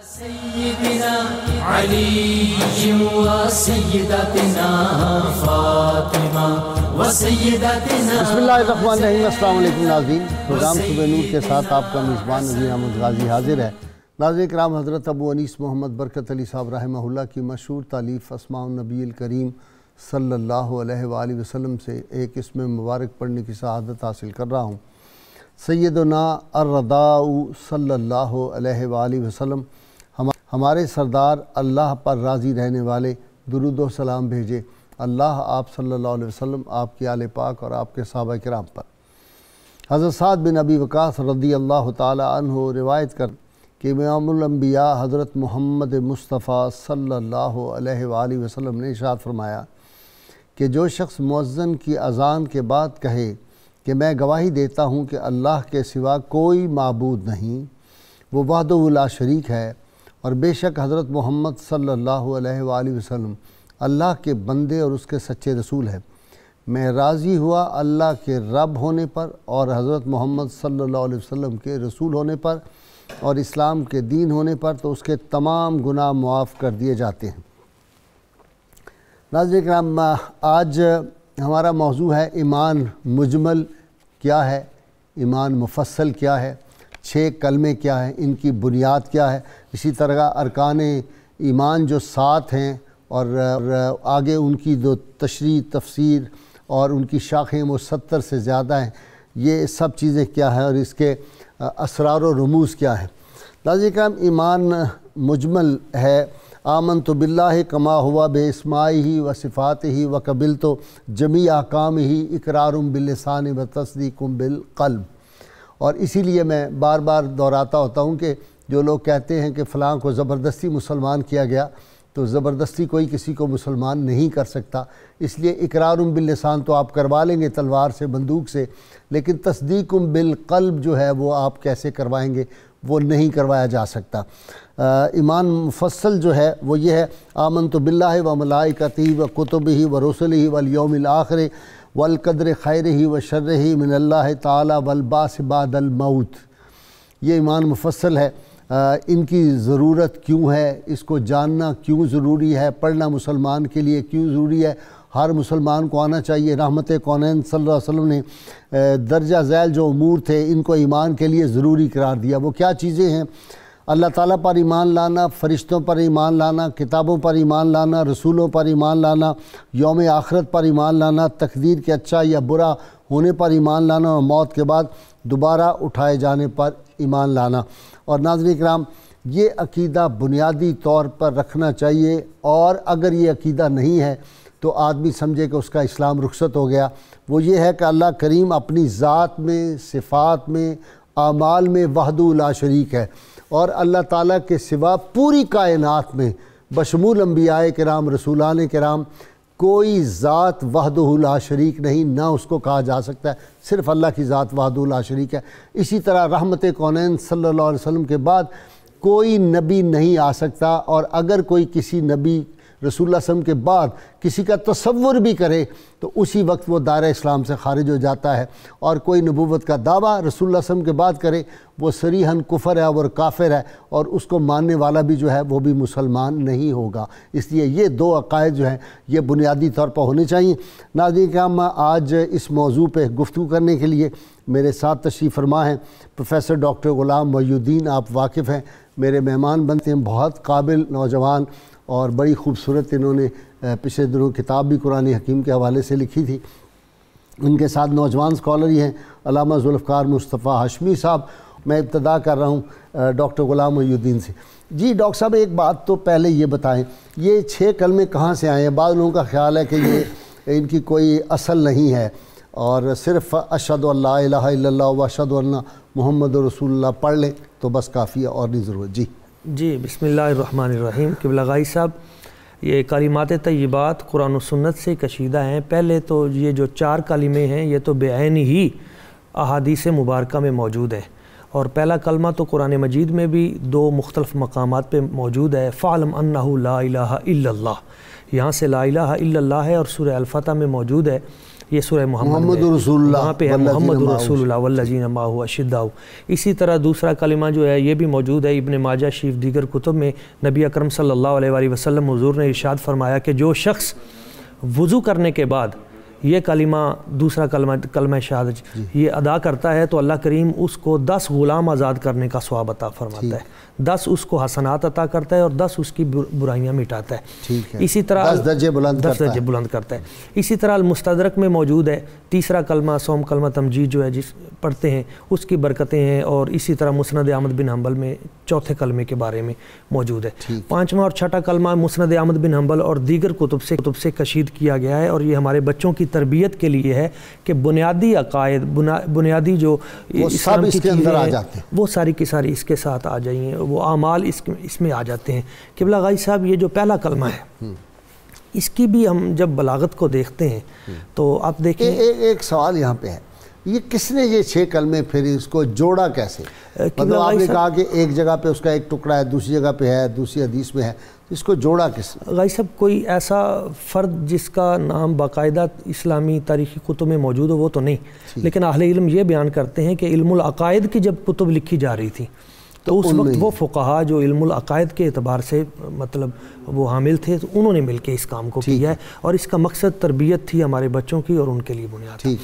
سيدنا علي وسيدتنا فاطمة وسيدتنا. بسم اللہ الرحمن الرحیم. السلام علیکم ناظرین. پروگرام صبح نور کے ساتھ آپ کا میزبان نذیر احمد غازی حاضر ہے. ناظرین کرام، حضرت ابو انیس محمد برکت علی صاحب رحمہ اللہ کی مشہور تالیف اسماء النبی الکریم صلی اللہ علیہ وآلہ وسلم سے ایک اسم مبارک پڑھنے کی سعادت حاصل کر رہا ہوں. سیدنا الرضاء صلی اللہ علیہ وآلہ وسلم، ہمارے سردار اللہ پر راضی رہنے والے، درود و سلام بھیجے اللہ آپ صلی اللہ علیہ وسلم، آپ کی آل پاک اور آپ کے صحابہ کرام پر. حضرت سعد بن ابی وقاص رضی اللہ تعالی عنہ روایت کر کہ امام الانبیاء حضرت محمد مصطفیٰ صلی اللہ علیہ وآلہ وسلم نے ارشاد فرمایا کہ جو شخص مؤذن کی اذان کے بعد کہے کہ میں گواہی دیتا ہوں کہ اللہ کے سوا کوئی معبود نہیں، وہ وحدہ لا شریک ہے، اور بے شک حضرت محمد صلی اللہ علیہ وآلہ وسلم اللہ کے بندے اور اس کے سچے رسول ہے. میں راضی ہوا اللہ کے رب ہونے پر اور حضرت محمد صلی اللہ علیہ وسلم کے رسول ہونے پر اور اسلام کے دین ہونے پر، تو اس کے تمام گناہ معاف کر دیے جاتے ہیں. ناظرین کرام، آج ہمارا موضوع ہے ایمان مجمل کیا ہے، ایمان مفصل کیا ہے، 6 کلمے کیا ہیں، ان کی بنیاد کیا ہے، اسی طرح ارکان ایمان جو 7 ہیں اور آگے ان کی جو تشریح تفسیر اور ان کی شاخیں وہ 70 سے زیادہ ہیں. یہ سب چیزیں کیا ہیں اور اس کے اسرار و رموز کیا ہیں. ناظرین کرام، ایمان مجمل ہے آمنت باللہ کما ہوا بے اسمائہ و صفاتہ و قبلت جمیع احکامہ اقرار باللسان و تصدیق بالقلب. اور اسی لیے میں بار بار دہراتا ہوتا ہوں کہ جو لوگ کہتے ہیں کہ فلاں کو زبردستی مسلمان کیا گیا، تو زبردستی کوئی کسی کو مسلمان نہیں کر سکتا. اس لیے اقرار باللسان تو آپ کروا لیں گے تلوار سے، بندوق سے، لیکن تصدیق بالقلب جو ہے وہ آپ کیسے کروائیں گے، وہ نہیں کروایا جا سکتا. ایمان مفصل جو ہے وہ یہ ہے آمنت باللہ و ملائکتہ و کتبہ و رسلہ والیوم الآخر والقدر خیرہ و شرہ من اللہ تعالی والبعث بعد الموت. یہ ایمان مفصل ہے. ان کی ضرورت کیوں ہے، اس کو جاننا کیوں ضروری ہے، پڑھنا مسلمان کے لیے کیوں ضروری ہے، ہر مسلمان کو آنا چاہیے. رحمت کونین صلی اللہ علیہ وسلم نے درجہ ذیل جو امور تھے ان کو ایمان کے لیے ضروری قرار دیا. وہ کیا چیزیں ہیں؟ اللہ تعالیٰ پر ایمان لانا، فرشتوں پر ایمان لانا، کتابوں پر ایمان لانا، رسولوں پر ایمان لانا، یوم آخرت پر ایمان لانا، تقدیر کے اچھا یا برا ہونے پر ایمان لانا، اور موت کے بعد دوبارہ اٹھائے جانے پر ایمان لانا. اور ناظرین کرام، یہ عقیدہ بنیادی طور پر رکھنا چاہیے، اور اگر یہ عقیدہ نہیں ہے تو آدمی سمجھے کہ اس کا اسلام رخصت ہو گیا. وہ یہ ہے کہ اللہ کریم اپنی ذات میں، صفات میں، اعمال میں وحدہ لا شریک ہے، اور اللہ تعالیٰ کے سوا پوری کائنات میں بشمول انبیاء کرام، رسولان کرام، کوئی ذات وحدہ لا شریک نہیں، نہ اس کو کہا جا سکتا ہے. صرف اللہ کی ذات وحدہ لا شریک ہے. اسی طرح رحمت کونین صلی اللہ علیہ وسلم کے بعد کوئی نبی نہیں آ سکتا، اور اگر کوئی کسی نبی رسول اللہ صلی اللہ علیہ وسلم کے بعد کسی کا تصور بھی کرے تو اسی وقت وہ دائرہ اسلام سے خارج ہو جاتا ہے. اور کوئی نبوت کا دعویٰ رسول اللہ صلی اللہ علیہ وسلم کے بعد کرے وہ صریحاً کفر ہے اور کافر ہے، اور اس کو ماننے والا بھی جو ہے وہ بھی مسلمان نہیں ہوگا. اس لیے یہ 2 عقائد جو ہیں یہ بنیادی طور پر ہونے چاہیے. ناظرین کرام، آج اس موضوع پہ گفتگو کرنے کے لیے میرے ساتھ تشریف فرما ہیں پروفیسر ڈاکٹر غلام محی الدین. آپ واقف ہیں، میرے مہمان بنتے ہیں. بہت قابل نوجوان اور بڑی خوبصورت انہوں نے پچھلے دنوں کتاب بھی قرآن حکیم کے حوالے سے لکھی تھی. ان کے ساتھ نوجوان اسکالر ہی ہیں علامہ ذوالفقار مصطفیٰ ہاشمی صاحب. میں ابتدا کر رہا ہوں ڈاکٹر غلام محی الدین سے. جی ڈاکٹر صاحب، ایک بات تو پہلے یہ بتائیں، یہ 6 کلمے کہاں سے آئے ہیں؟ بعض لوگوں کا خیال ہے کہ یہ ان کی کوئی اصل نہیں ہے، اور صرف اشہد ان لا الہ الا اللہ و اشہد ان محمد رسول اللہ پڑھ لیں تو بس کافی ہے، اور نہیں ضرورت. جی بسم اللہ الرحمن الرحیم. قبلہ غائی صاحب، یہ کلمات طیبات قرآن و سنت سے کشیدہ ہیں. پہلے تو یہ جو 4 کلمے ہیں یہ تو بعین ہی احادیث مبارکہ میں موجود ہیں، اور پہلا کلمہ تو قرآن مجید میں بھی 2 مختلف مقامات پہ موجود ہے. فَعْلَمْ أَنَّهُ لَا إِلَٰهَ إِلَّا اللَّهُ، یہاں سے لا الہ الا اللہ ہے، اور سورہ الفتح میں موجود ہے یہ سورہ محمد رسول اللہ وہاں پہ ہے محمد رسول اللہ والذین معہ اشداء۔ اسی طرح دوسرا کلمہ جو ہے یہ بھی موجود ہے ابن ماجہ شریف دیگر کتب میں، نبی اکرم صلی اللہ علیہ وآلہ وسلم حضور نے ارشاد فرمایا کہ جو شخص وضو کرنے کے بعد یہ کلمہ دوسرا کلمہ شہادت یہ ادا کرتا ہے تو اللہ کریم اس کو 10 غلام آزاد کرنے کا ثواب عطا فرماتا ہے، 10 اس کو حسنات عطا کرتا ہے اور 10 اس کی برائیاں مٹاتا ہے۔ اسی طرح 10 درجے بلند کرتا ہے۔ اسی طرح المستدرک میں موجود ہے تیسرا کلمہ سوم کلمہ تمجید جو ہے جس پڑھتے ہیں اس کی برکتیں ہیں، اور اسی طرح مسند احمد بن حنبل میں چوتھے کلمے کے بارے میں موجود ہے۔ پانچواں اور چھٹا کلمہ مسند احمد بن حنبل اور دیگر کتب سے کشید کیا گیا ہے، اور یہ ہمارے بچوں کی تربیت کے لیے ہے کہ بنیادی عقائد بنیادی جو اسلام کی چیزیں ہیں وہ ساری کی ساری اس کے ساتھ آ جائیں، وہ اعمال اس میں آ جاتے ہیں۔ قبلہ غائی صاحب یہ جو پہلا کلمہ ہے اس کی بھی ہم جب بلاغت کو دیکھتے ہیں تو آپ دیکھیں ایک سوال یہاں پہ ہے، یہ کس نے یہ 6 کلمے پھر اس کو جوڑا کیسے؟ مطلب آپ نے کہا کہ ایک جگہ پہ اس کا ایک ٹکڑا ہے، دوسری جگہ پہ ہے، دوسری حدیث میں ہے، اس کو جوڑا کس نے؟ غائی صاحب کوئی ایسا فرد جس کا نام باقاعدہ اسلامی تاریخی کتب میں موجود ہو وہ تو نہیں، لیکن اہل علم یہ بیان کرتے ہیں کہ علم العقائد کی جب کتب لکھی جا رہی تھی تو اس وقت وہ فقہا جو علم العقائد کے اعتبار سے مطلب وہ حامل تھے تو انہوں نے مل کے اس کام کو کیا ہے، اور اس کا مقصد تربیت تھی ہمارے بچوں کی اور ان کے لیے بنیاد ہے۔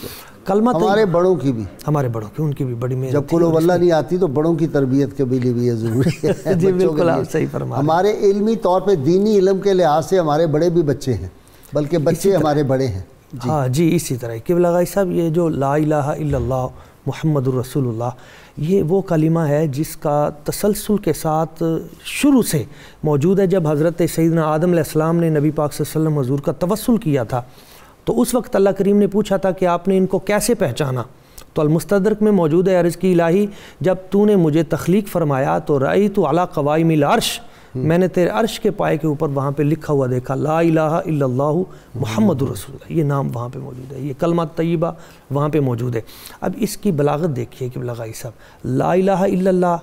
کلمہ ہمارے بڑوں کی بھی، ہمارے بڑوں کی، ان کی بھی بڑی محنت جب قل ہو اللہ نہیں آتی تو بڑوں کی تربیت کے لیے بھی یہ ضروری ہے۔ جی بالکل آپ صحیح فرما رہے ہیں۔ ہمارے علمی طور پہ دینی علم کے لحاظ سے ہمارے بڑے بھی بچے ہیں، بلکہ بچے ہمارے بڑے ہیں۔ ہاں جی اسی طرح قبلہ غائی صاحب یہ جو لا الہ الا اللہ محمد الرسول اللہ یہ وہ کلمہ ہے جس کا تسلسل کے ساتھ شروع سے موجود ہے۔ جب حضرت سیدنا آدم علیہ السلام نے نبی پاک صلی اللہ علیہ وسلم حضور کا توسل کیا تھا تو اس وقت اللہ کریم نے پوچھا تھا کہ آپ نے ان کو کیسے پہچانا، تو المستدرک میں موجود ہے عرض کی الہی جب تو نے مجھے تخلیق فرمایا تو رأیت علی قوائم العرش، میں نے تیرے عرش کے پائے کے اوپر وہاں پہ لکھا ہوا دیکھا لا الہ الا اللہ محمد رسول اللہ، یہ نام وہاں پہ موجود ہے، یہ کلمہ طیبہ وہاں پہ موجود ہے۔ اب اس کی بلاغت دیکھیے قبلہ غائی صاحب، لا الہ الا اللہ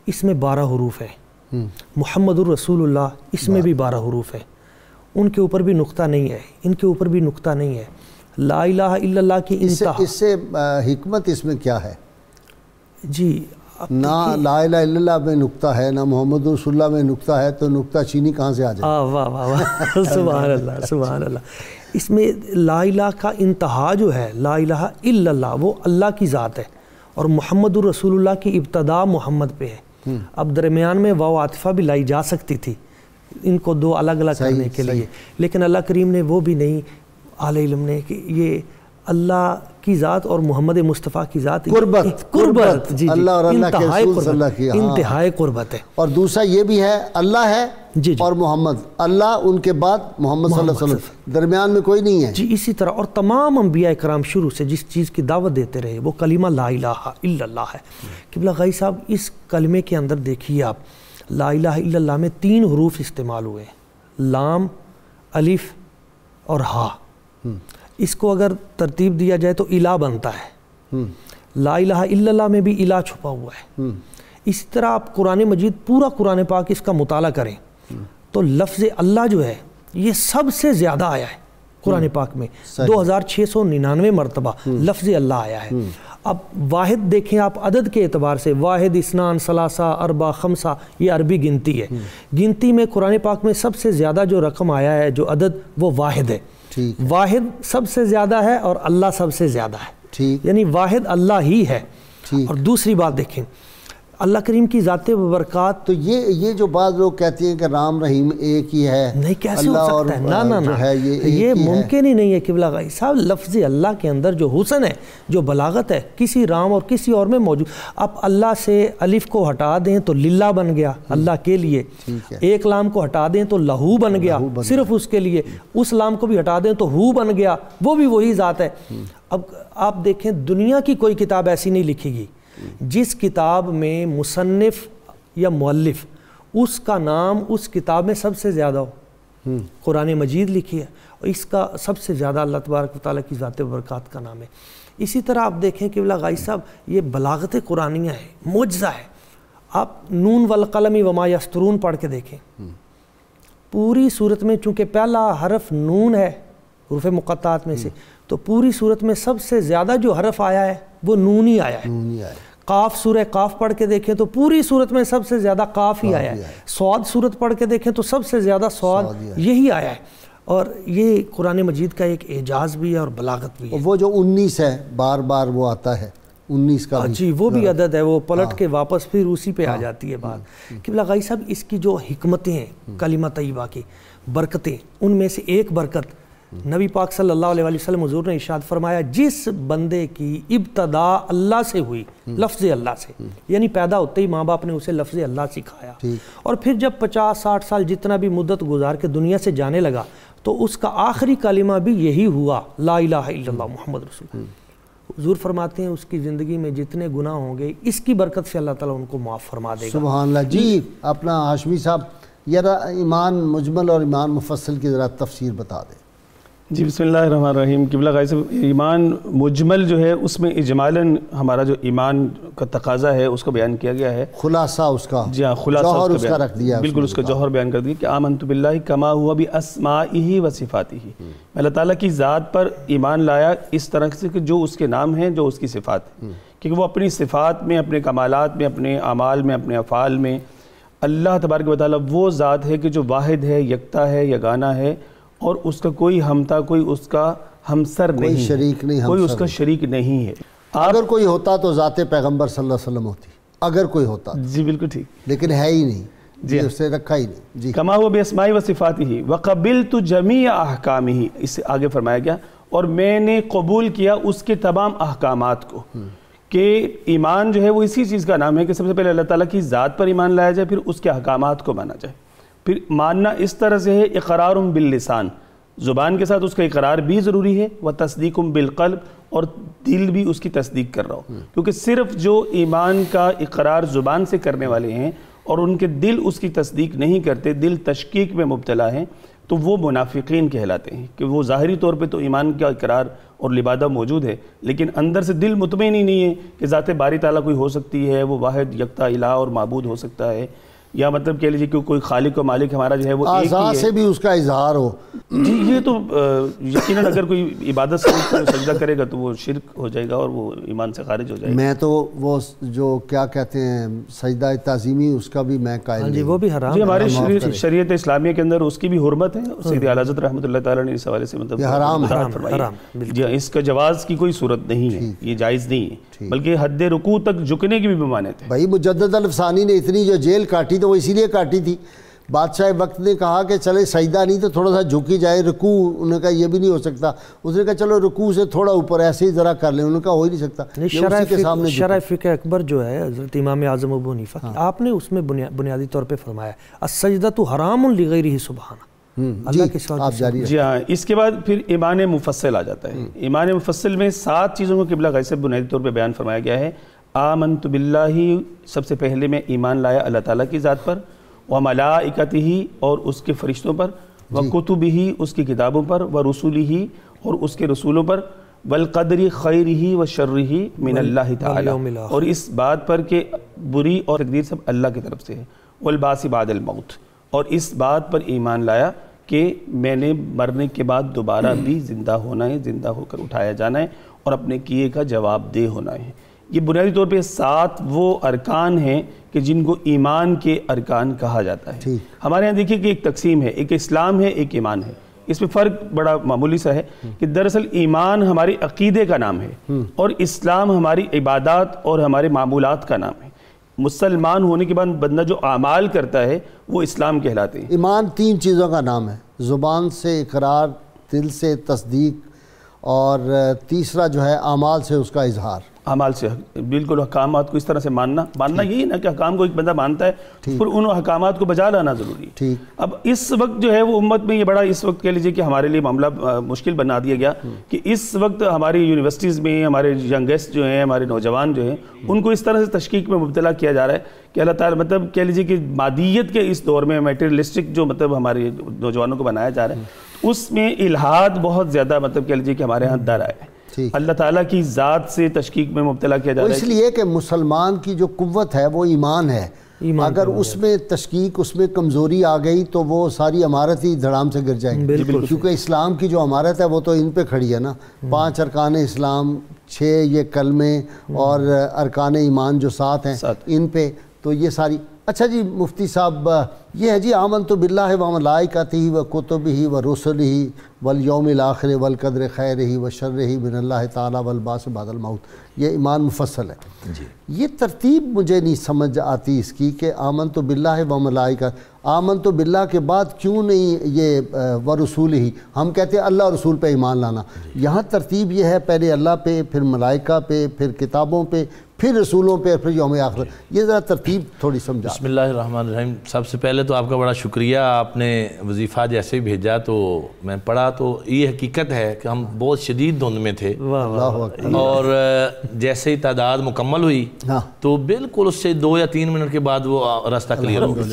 اس میں 12 حروف ہیں، محمد الرسول اللہ اس میں بھی 12 حروف ہیں، ان کے اوپر بھی نقطہ نہیں ہے، ان کے اوپر بھی نقطہ نہیں ہے۔ لا الہ الا اللہ کی انتہا اس سے حکمت اس میں کیا ہے؟ جی نہ لا الہ الا اللہ میں نقطہ ہے نہ محمد رسول اللہ میں نقطہ ہے، تو نقطہ چینی کہاں سے آ جائے؟ واہ واہ واہ سبحان اللہ سبحان اللہ۔ اس میں لا الہ کا انتہا جو ہے لا الہ الا اللہ وہ اللہ کی ذات ہے، اور محمد الرسول اللہ کی ابتدا محمد پہ ہے۔ اب درمیان میں واو عاطفہ بھی لائی جا سکتی تھی ان کو 2 الگ الگ کرنے کے لیے، لیکن اللہ کریم نے وہ بھی نہیں، اہل علم نے کہ یہ اللہ کی ذات اور محمد مصطفیٰ کی ذات قربت جی اللہ اور اللہ کے رسول صلی اللہ کی انتہائی قربت ہے۔ اور دوسرا یہ بھی ہے اللہ ہے اور محمد، اللہ ان کے بعد محمد صلی اللہ علیہ وسلم، درمیان میں کوئی نہیں ہے جی۔ اسی طرح اور تمام انبیاء کرام شروع سے جس چیز کی دعوت دیتے رہے وہ کلمہ لا الہ الا اللہ ہے۔ قبلہ غائی صاحب اس کلمے کے اندر دیکھیے آپ لا الہ الا اللہ میں 3 حروف استعمال ہوئے ہیں، لام، الف اور ہا۔ اس کو اگر ترتیب دیا جائے تو الہ بنتا ہے، لا الہ الا اللہ میں بھی الہ چھپا ہوا ہے۔ اسی طرح آپ قرآن مجید پورا قرآن پاک اس کا مطالعہ کریں تو لفظ اللہ جو ہے یہ سب سے زیادہ آیا ہے قرآن پاک میں، 2699 مرتبہ لفظ اللہ آیا ہے۔ اب واحد دیکھیں آپ عدد کے اعتبار سے، واحد، اثنان، ثلاثہ، اربع، خمسہ، یہ عربی گنتی ہے۔ گنتی میں قرآن پاک میں سب سے زیادہ جو رقم آیا ہے جو عدد وہ واحد ہے، واحد سب سے زیادہ ہے اور اللہ سب سے زیادہ ہے، یعنی واحد اللہ ہی ہے۔ اور دوسری بات دیکھیں اللہ کریم کی ذات و برکات، تو یہ جو بعض لوگ کہتے ہیں کہ رام رحیم ایک ہی ہے، نہیں کیسے ہو سکتا ہے؟ نا یہ ممکن ہی نہیں ہے قبلہ غائی صاحب۔ لفظ اللہ کے اندر جو حسن ہے، جو بلاغت ہے، کسی رام اور کسی اور میں موجود۔ آپ اللہ سے الف کو ہٹا دیں تو للہ بن گیا اللہ کے لیے، ایک لام کو ہٹا دیں تو لہو بن گیا صرف اس کے لیے، اس لام کو بھی ہٹا دیں تو ہو بن گیا، وہ بھی وہی ذات ہے۔ اب آپ دیکھیں دنیا کی کوئی کتاب ایسی نہیں لکھی گئی جس کتاب میں مصنف یا مؤلف اس کا نام اس کتاب میں سب سے زیادہ ہو۔ قرآن مجید لکھی ہے اور اس کا سب سے زیادہ اللہ تبارک و تعالیٰ کی ذات و برکات کا نام ہے۔ اسی طرح آپ دیکھیں کہ غائی صاحب یہ بلاغت قرآنیہ ہے، معجزہ ہے۔ آپ نون والقلم وما یسطرون پڑھ کے دیکھیں، پوری صورت میں چونکہ پہلا حرف نون ہے حروف مقطعات میں سے، تو پوری صورت میں سب سے زیادہ جو حرف آیا ہے وہ نون ہی آیا ہے. قاف سورہ قاف پڑھ کے دیکھیں تو پوری صورت میں سب سے زیادہ قاف ہی آیا ہے. صاد صورت پڑھ کے دیکھیں تو سب سے زیادہ صاد یہی آیا ہے. اور یہ قرآن مجید کا ایک اعجاز بھی ہے اور بلاغت بھی ہے. وہ جو 19 ہے بار بار وہ آتا ہے 19 کا جی وہ بھی عدد ہے, وہ پلٹ کے واپس پھر اسی پہ آ جاتی ہے بات. قبلہ غائی صاحب اس کی جو حکمتیں ہیں کلمہ طیبہ کی برکتیں, ان میں سے ایک برکت نبی پاک صلی اللہ علیہ وسلم حضور نے ارشاد فرمایا, جس بندے کی ابتدا اللہ سے ہوئی, لفظ اللہ سے, یعنی پیدا ہوتے ہی ماں باپ نے اسے لفظ اللہ سکھایا, اور پھر جب 50-60 سال جتنا بھی مدت گزار کے دنیا سے جانے لگا تو اس کا آخری کلمہ بھی یہی ہوا, لا الہ الا اللہ محمد رسول اللہ. حضور فرماتے ہیں اس کی زندگی میں جتنے گناہ ہوں گے اس کی برکت سے اللہ تعالیٰ ان کو معاف فرما دے گا. سبحان اللہ. جی اپنا ہاشمی صاحب ذرا ایمان مجمل اور ایمان مفصل کی ذرا تفسیر بتا دیں. جی بسم اللہ الرحمن الرحیم. قبلہ غائی صاحب, ایمان مجمل جو ہے اس میں اجمالاً ہمارا جو ایمان کا تقاضا ہے اس کو بیان کیا گیا ہے, خلاصہ اس کا, جی ہاں خلاصہ جوہر اس کا رکھ دیا, بالکل اس کا جوہر بیان کر دیا کہ آمنت باللہ کما ہوا باسمائہ و صفاتہ. میں اللہ تعالیٰ کی ذات پر ایمان لایا اس طرح سے کہ جو اس کے نام ہیں, جو اس کی صفات ہیں, کیونکہ وہ اپنی صفات میں, اپنے کمالات میں, اپنے اعمال میں, اپنے افعال میں اللہ تبارک و تعالیٰ وہ ذات ہے کہ جو واحد ہے, یکتا ہے, یگانہ ہے, اور اس کا کوئی ہمتا, کوئی اس کا ہمسر نہیں, کوئی شریک نہیں, کوئی اس کا شریک نہیں ہے. اگر کوئی ہوتا تو ذات پیغمبر صلی اللہ علیہ وسلم ہوتی, اگر کوئی ہوتا. جی بالکل ٹھیک, لیکن ہے ہی نہیں, جی اس سے رکھا ہی نہیں. جی کما ہوا باسمائہ و صفاتہ وقبلت جمیع احکامہ, اس سے آگے فرمایا گیا اور میں نے قبول کیا اس کے تمام احکامات کو. کہ ایمان جو ہے وہ اسی چیز کا نام ہے کہ سب سے پہلے اللہ تعالیٰ کی ذات پر ایمان لایا جائے, پھر اس کے احکامات کو مانا جائے. پھر ماننا اس طرح سے ہے اقرار باللسان, زبان کے ساتھ اس کا اقرار بھی ضروری ہے, وتصدیق بالقلب, اور دل بھی اس کی تصدیق کر رہا ہو, کیونکہ صرف جو ایمان کا اقرار زبان سے کرنے والے ہیں اور ان کے دل اس کی تصدیق نہیں کرتے, دل تشکیک میں مبتلا ہیں, تو وہ منافقین کہلاتے ہیں. کہ وہ ظاہری طور پہ تو ایمان کا اقرار اور لبادہ موجود ہے, لیکن اندر سے دل مطمئن ہی نہیں ہے کہ ذات باری تعالیٰ کوئی ہو سکتی ہے, وہ واحد یکتا الہ اور معبود ہو سکتا ہے, یا مطلب کہہ لیجیے کہ کوئی خالق و مالک ہمارا جو ہے وہ ایک ہی ہے. اعضاء سے بھی اس کا اظہار ہو. جی یہ تو یقیناً اگر کوئی عبادت سے سجدہ کرے گا تو وہ شرک ہو جائے گا اور وہ ایمان سے خارج ہو جائے گا. میں تو وہ جو کیا کہتے ہیں سجدہ تعظیمی, اس کا بھی میں قائل جی وہ بھی حرام. جی ہمارے شریعت اسلامیہ کے اندر اس کی بھی حرمت ہے. سید اعلیٰ حضرت رحمۃ اللہ تعالیٰ نے اس حوالے سے مطلب حرام فرمائی. جی اس کا جواز کی کوئی صورت نہیں ہے, یہ جائز نہیں ہے, بلکہ حد رکوع تک جھکنے کی بھی ممانعت ہے. بھائی مجدد الفسانی نے اتنی جو جیل کاٹی تو وہ اسی لیے کاٹی تھی. بادشاہ وقت نے کہا کہ چلے سجدہ نہیں تو تھوڑا سا جھکی جائے, رکوع انہوں نے کہا یہ بھی نہیں ہو سکتا. اس نے کہا چلو رکوع سے تھوڑا اوپر ایسے ہی ذرا کر لیں, انہوں نے کہا ہو ہی نہیں سکتا. شرح فقہ اکبر جو ہے حضرت امام اعظم ابو حنیفہ کی, آپ نے اس میں بنیادی طور پہ فرمایا السجدۃ حرام لغیرہ سبحانہ. اللہ کے ساتھ جی ہاں. اس کے بعد پھر ایمان مفصل آ جاتا ہے. ایمان مفصل میں 7 چیزوں کو قبلہ غائی سے بنیادی طور پہ بیان فرمایا گیا ہے. آمنت باللہ, سب سے پہلے میں ایمان لایا اللہ تعالیٰ کی ذات پر, وملائکتہ, اور اس کے فرشتوں پر, وکتبہ, اس کی کتابوں پر, ورسولہ, اور اس کے رسولوں پر, والقدر خیرہ وشرہ من اللہ تعالی, اور اس بات پر کہ بری اور تقدیر سب اللہ کی طرف سے ہے, والبعث بعد الموت, اور اس بات پر ایمان لایا کہ میں نے مرنے کے بعد دوبارہ بھی زندہ ہونا ہے, زندہ ہو کر اٹھایا جانا ہے, اور اپنے کیے کا جواب دہ ہونا ہے. یہ بنیادی طور پہ 7 وہ ارکان ہیں کہ جن کو ایمان کے ارکان کہا جاتا ہے. ہمارے یہاں دیکھیے کہ ایک تقسیم ہے, ایک اسلام ہے, ایک ایمان ہے. اس میں فرق بڑا معمولی سا ہے کہ دراصل ایمان ہمارے عقیدے کا نام ہے اور اسلام ہماری عبادات اور ہمارے معمولات کا نام ہے. مسلمان ہونے کے بعد بندہ جو اعمال کرتا ہے وہ اسلام کہلاتے ہیں. ایمان 3 چیزوں کا نام ہے, زبان سے اقرار, دل سے تصدیق, اور تیسرا جو ہے اعمال سے اس کا اظہار. اعمال سے بالکل احکامات کو اس طرح سے ماننا یہی نا کہ احکام کو ایک بندہ مانتا ہے, پھر ان احکامات کو بجا لانا ضروری ہے. اب اس وقت جو ہے وہ امت میں یہ بڑا اس وقت کہہ لیجیے کہ ہمارے لیے معاملہ مشکل بنا دیا گیا کہ اس وقت ہماری یونیورسٹیز میں ہمارے ینگسٹ جو ہیں, ہمارے نوجوان جو ہیں, ان کو اس طرح سے تشکیک میں مبتلا کیا جا رہا ہے کہ اللہ تعالیٰ مطلب کہہ لیجیے کہ مادیت کے اس دور میں میٹیریلسٹک جو مطلب ہمارے نوجوانوں کو بنایا جا رہا ہے اس میں الحاد بہت زیادہ مطلب کہہ لیجیے کہ ہمارے ہاں در آیا ہے. اللہ تعالیٰ کی ذات سے تشکیک میں مبتلا کیا جا رہا ہے. اس لیے کہ مسلمان کی جو قوت ہے وہ ایمان ہے, اگر اس میں تشکیک، اس میں کمزوری آ گئی تو وہ ساری عمارت ہی دھڑام سے گر جائے گی، کیونکہ اسلام کی جو عمارت ہے وہ تو ان پہ کھڑی ہے نا، 5 ارکان اسلام، 6 یہ کلمے اور ارکان ایمان جو 7 ہیں ان پہ، تو یہ ساری۔ اچھا جی مفتی صاحب، یہ ہے جی آمنت باللہ و ملائکتہ و کتبہ و رسلہ والیوم الآخر والقدر خیرہ و شرہ من اللہ تعالی والبعث بعد الموت، یہ ایمان مفصل ہے جی۔ یہ ترتیب مجھے نہیں سمجھ آتی اس کی کہ آمنت باللہ و ملائکتہ، آمنت باللہ کے بعد کیوں نہیں یہ و رسولہ؟ ہم کہتے ہیں اللہ اور رسول پہ ایمان لانا، یہاں ترتیب یہ ہے پہلے اللہ پہ، پھر ملائکہ پہ، پھر کتابوں پہ، پھر رسولوں پہ، پھر یوم آخر، یہ ذرا ترتیب تھوڑی سمجھا۔ بسم اللہ الرحمن الرحیم۔ سب سے پہلے تو آپ کا بڑا شکریہ، آپ نے وظیفہ جیسے ہی بھیجا تو میں پڑھا، تو یہ حقیقت ہے کہ ہم بہت شدید دھند میں تھے، اور جیسے ہی تعداد مکمل ہوئی تو بالکل اس سے 2 یا 3 منٹ کے بعد وہ راستہ کلیئر ہو گیا۔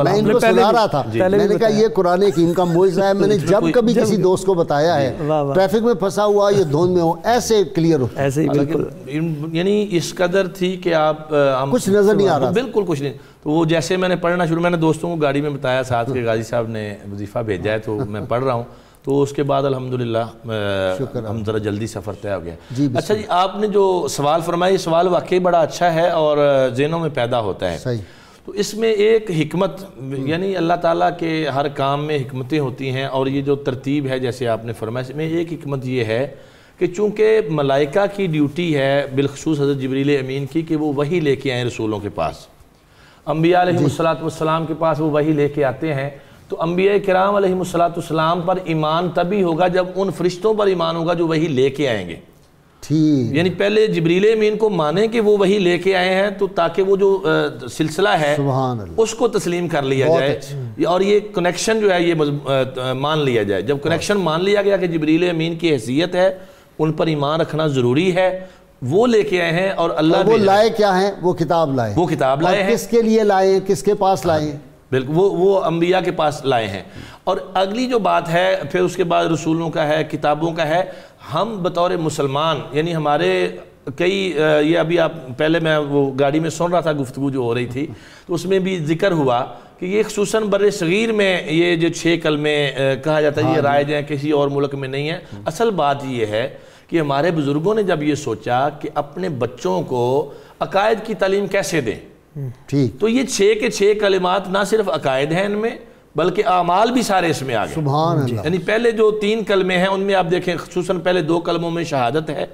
میں ان کو سنا رہا تھا، میں نے کہا یہ قرآن حکیم کا معجزہ ہے، میں نے جب کبھی کسی دوست کو بتایا ہے ٹریفک میں پھنسا ہوا یہ دھند میں ہو، ایسے کلیئر ہو، ایسے ہی یعنی اس قدر تھی کہ آپ کچھ نظر نہیں آ رہا، بالکل کچھ نہیں۔ تو وہ جیسے میں نے پڑھنا شروع، میں نے دوستوں کو گاڑی میں بتایا، ساتھ کے غازی صاحب نے وظیفہ بھیجا ہے تو میں پڑھ رہا ہوں، تو اس کے بعد الحمدللہ ہم ذرا جلدی سفر طے ہو گیا۔ اچھا جی، آپ نے جو سوال فرمایا، یہ سوال واقعی بڑا اچھا ہے اور ذہنوں میں پیدا ہوتا ہے۔ تو اس میں ایک حکمت، یعنی اللہ تعالیٰ کے ہر کام میں حکمتیں ہوتی ہیں، اور یہ جو ترتیب ہے جیسے آپ نے فرمایا، اس میں ایک حکمت یہ ہے کہ چونکہ ملائکہ کی ڈیوٹی ہے بالخصوص حضرت جبریل امین کی کہ وہ وحی لے کے آئیں رسولوں کے پاس، انبیاء علیہ السلام کے پاس وہ وحی لے کے آتے ہیں، تو انبیاء کرام علیہ السلام پر ایمان تبھی ہوگا جب ان فرشتوں پر ایمان ہوگا جو وحی لے کے آئیں گے۔ یعنی پہلے جبریل امین کو مانیں کہ وہ وحی لے کے آئے ہیں، تو تاکہ وہ جو سلسلہ ہے اس کو تسلیم کر لیا جائے، اور یہ کنیکشن جو ہے یہ مان لیا جائے۔ جب کنیکشن مان لیا گیا کہ جبریل امین کی حیثیت ہے، ان پر ایمان رکھنا ضروری ہے، وہ لے کے آئے ہیں، اور اللہ وہ لائے کیا ہیں؟ وہ کتاب لائے، وہ کتاب لائے ہیں۔ کس کے لیے لائے ہیں؟ کس کے پاس لائے ہیں؟ بالکل وہ انبیاء کے پاس لائے ہیں۔ اور اگلی جو بات ہے پھر اس کے بعد رسولوں کا ہے، کتابوں کا ہے۔ ہم بطور مسلمان، یعنی ہمارے کئی یہ ابھی آپ پہلے میں وہ گاڑی میں سن رہا تھا گفتگو جو ہو رہی تھی، تو اس میں بھی ذکر ہوا کہ یہ خصوصاً بر صغیر میں یہ جو 6 کلمے کہا جاتا ہے یہ رائج ہیں، کسی اور ملک میں نہیں ہے۔ اصل بات یہ ہے کہ ہمارے بزرگوں نے جب یہ سوچا کہ اپنے بچوں کو عقائد کی تعلیم کیسے دیں، تو یہ 6 کے 6 کلمات نہ صرف عقائد ہیں ان میں، بلکہ اعمال بھی سارے اس میں آ گئے۔ سبحان اللہ۔ یعنی پہلے جو 3 کلمے ہیں ان میں آپ دیکھیں خصوصاً پہلے 2 کلموں میں شہادت ہے،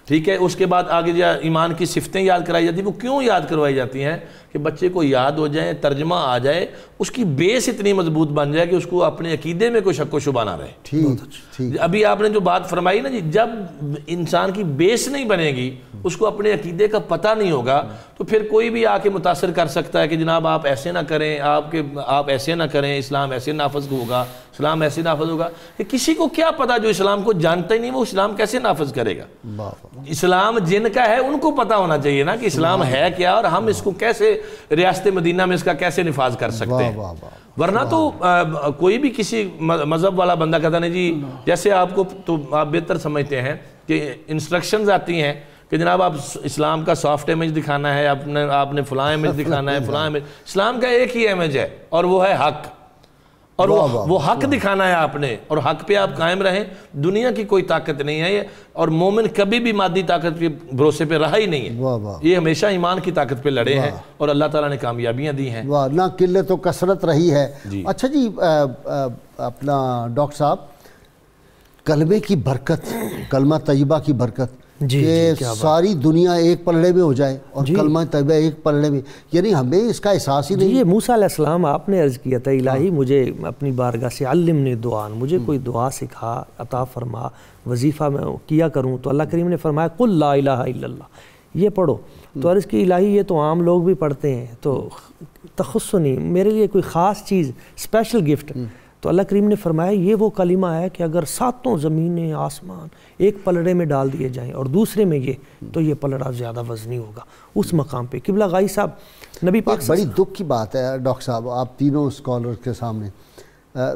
ٹھیک ہے، اس کے بعد آگے جو ایمان کی صفتیں یاد کرائی جاتی ہیں۔ وہ کیوں یاد کروائی جاتی ہیں؟ کہ بچے کو یاد ہو جائیں، ترجمہ آ جائے، اس کی بیس اتنی مضبوط بن جائے کہ اس کو اپنے عقیدے میں کوئی شک و شبہ نہ رہے۔ ابھی آپ نے جو بات فرمائی نا جی، جب انسان کی بیس نہیں بنے گی، اس کو اپنے عقیدے کا پتہ نہیں ہوگا، تو پھر کوئی بھی آ کے متاثر کر سکتا ہے کہ جناب آپ ایسے نہ کریں، آپ ایسے نہ کریں، اسلام ایسے نافذ ہوگا، اسلام ایسے نافذ ہوگا۔ کہ کسی کو کیا پتا جو اسلام کو جانتا ہی نہیں، وہ اسلام کیسے نافذ کرے گا؟ اسلام جن کا ہے ان کو پتا ہونا چاہیے نا کہ اسلام ہے کیا، اور ہم اس کو کیسے ریاست مدینہ میں اس کا کیسے نفاذ کر سکتے ہیں۔ ورنہ تو کوئی بھی کسی مذہب والا بندہ کہتا نہیں جی، جیسے آپ کو تو آپ بہتر سمجھتے ہیں کہ انسٹرکشنز آتی ہیں کہ جناب آپ اسلام کا سافٹ امیج دکھانا ہے، آپ نے فلاں امیج دکھانا ہے، فلاں امیج۔ اسلام کا ایک ہی امیج ہے اور وہ ہے حق، اور وہ حق دکھانا ہے آپ نے، اور حق پہ آپ قائم رہیں۔ دنیا کی کوئی طاقت نہیں ہے، اور مومن کبھی بھی مادی طاقت کے بھروسے پہ رہا ہی نہیں ہے، یہ ہمیشہ ایمان کی طاقت پہ لڑے ہیں، اور اللہ تعالیٰ نے کامیابیاں دی ہیں۔ نہ قلت و کثرت رہی ہے۔ اچھا جی، اپنا ڈاکٹر صاحب، کلمے کی برکت، کلمہ طیبہ کی برکت، کہ ساری دنیا ایک پلڑے میں ہو جائے اور کلمہ طیبہ ایک پلڑے میں، یعنی ہمیں اس کا احساس ہی نہیں۔ یہ موسیٰ علیہ السلام آپ نے عرض کیا تھا، الہی مجھے اپنی بارگاہ سے علمنی دعان، مجھے کوئی دعا سکھا، عطا فرما، وظیفہ میں کیا کروں، تو اللہ کریم نے فرمایا قل لا الہ الا اللہ، یہ پڑھو۔ تو عرض کی الہی یہ تو عام لوگ بھی پڑھتے ہیں، تو تخصنی میرے لیے کوئی خاص چیز، اسپیشل گفٹ۔ تو اللہ کریم نے فرمایا یہ وہ کلمہ ہے کہ اگر 7 زمینیں آسمان ایک پلڑے میں ڈال دیے جائیں اور دوسرے میں یہ، تو یہ پلڑا زیادہ وزنی ہوگا اس مقام پہ۔ قبلہ غائی صاحب، نبی پاک بڑی دکھ کی بات ہے ڈاکٹر صاحب، آپ تینوں اسکالر کے سامنے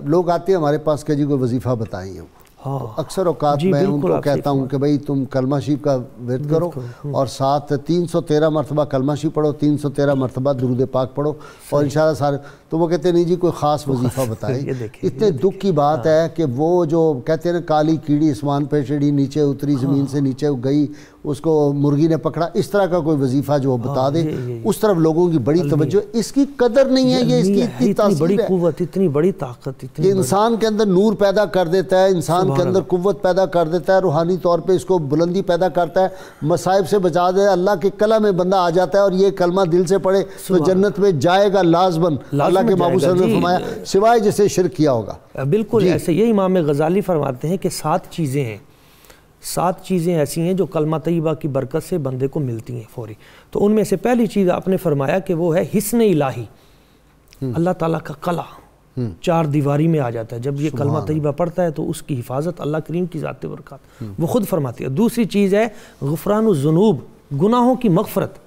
لوگ آتے ہیں ہمارے پاس کہ جی کوئی وظیفہ بتائیں، اکثر اوقات میں ان کو کہتا ہوں کہ بھئی تم کلمہ شریف کا ورد کرو اور ساتھ 313 مرتبہ کلمہ شریف پڑھو، 313 مرتبہ درود پاک پڑھو، اور انشاءاللہ سارے. تو وہ کہتے ہیں نہیں جی کوئی خاص وظیفہ بتائیں. اتنے دکھ کی بات ہے کہ وہ جو کہتے ہیں نا کالی کیڑی اسمان پہ چڑھی، نیچے اتری، زمین سے نیچے گئی، اس کو مرغی نے پکڑا، اس طرح کا کوئی وظیفہ جو بتا دے، اس طرف لوگوں کی بڑی توجہ. اس کی قدر نہیں ہے، یہ اس کی اتنی تاثیر ہے قوت، اتنی بڑی طاقت، کہ انسان کے اندر نور پیدا کر دیتا ہے، انسان کے اندر قوت پیدا کر دیتا ہے، روحانی طور پہ اس کو بلندی پیدا کرتا ہے، مصائب سے بچا دے. اللہ کے کلام میں بندہ آ جاتا ہے اور یہ کلمہ دل سے پڑھے تو جنت میں جائے گا لازماً. اللہ کے محبوب صلی اللہ علیہ وسلم نے فرمایا سوائے جسے شرک کیا ہوگا. بالکل ایسے. یہ امام غزالی فرماتے ہیں کہ 7 چیزیں ہیں، 7 چیزیں ایسی ہیں جو کلمہ طیبہ کی برکت سے بندے کو ملتی ہیں فوری. تو ان میں سے پہلی چیز آپ نے فرمایا کہ وہ ہے حسن الہی، اللہ تعالیٰ کا قلعہ 4 دیواری میں آ جاتا ہے. جب یہ کلمہ طیبہ پڑھتا ہے تو اس کی حفاظت اللہ کریم کی ذات برکات وہ خود فرماتی ہے. دوسری چیز ہے غفران الذنوب، گناہوں کی مغفرت،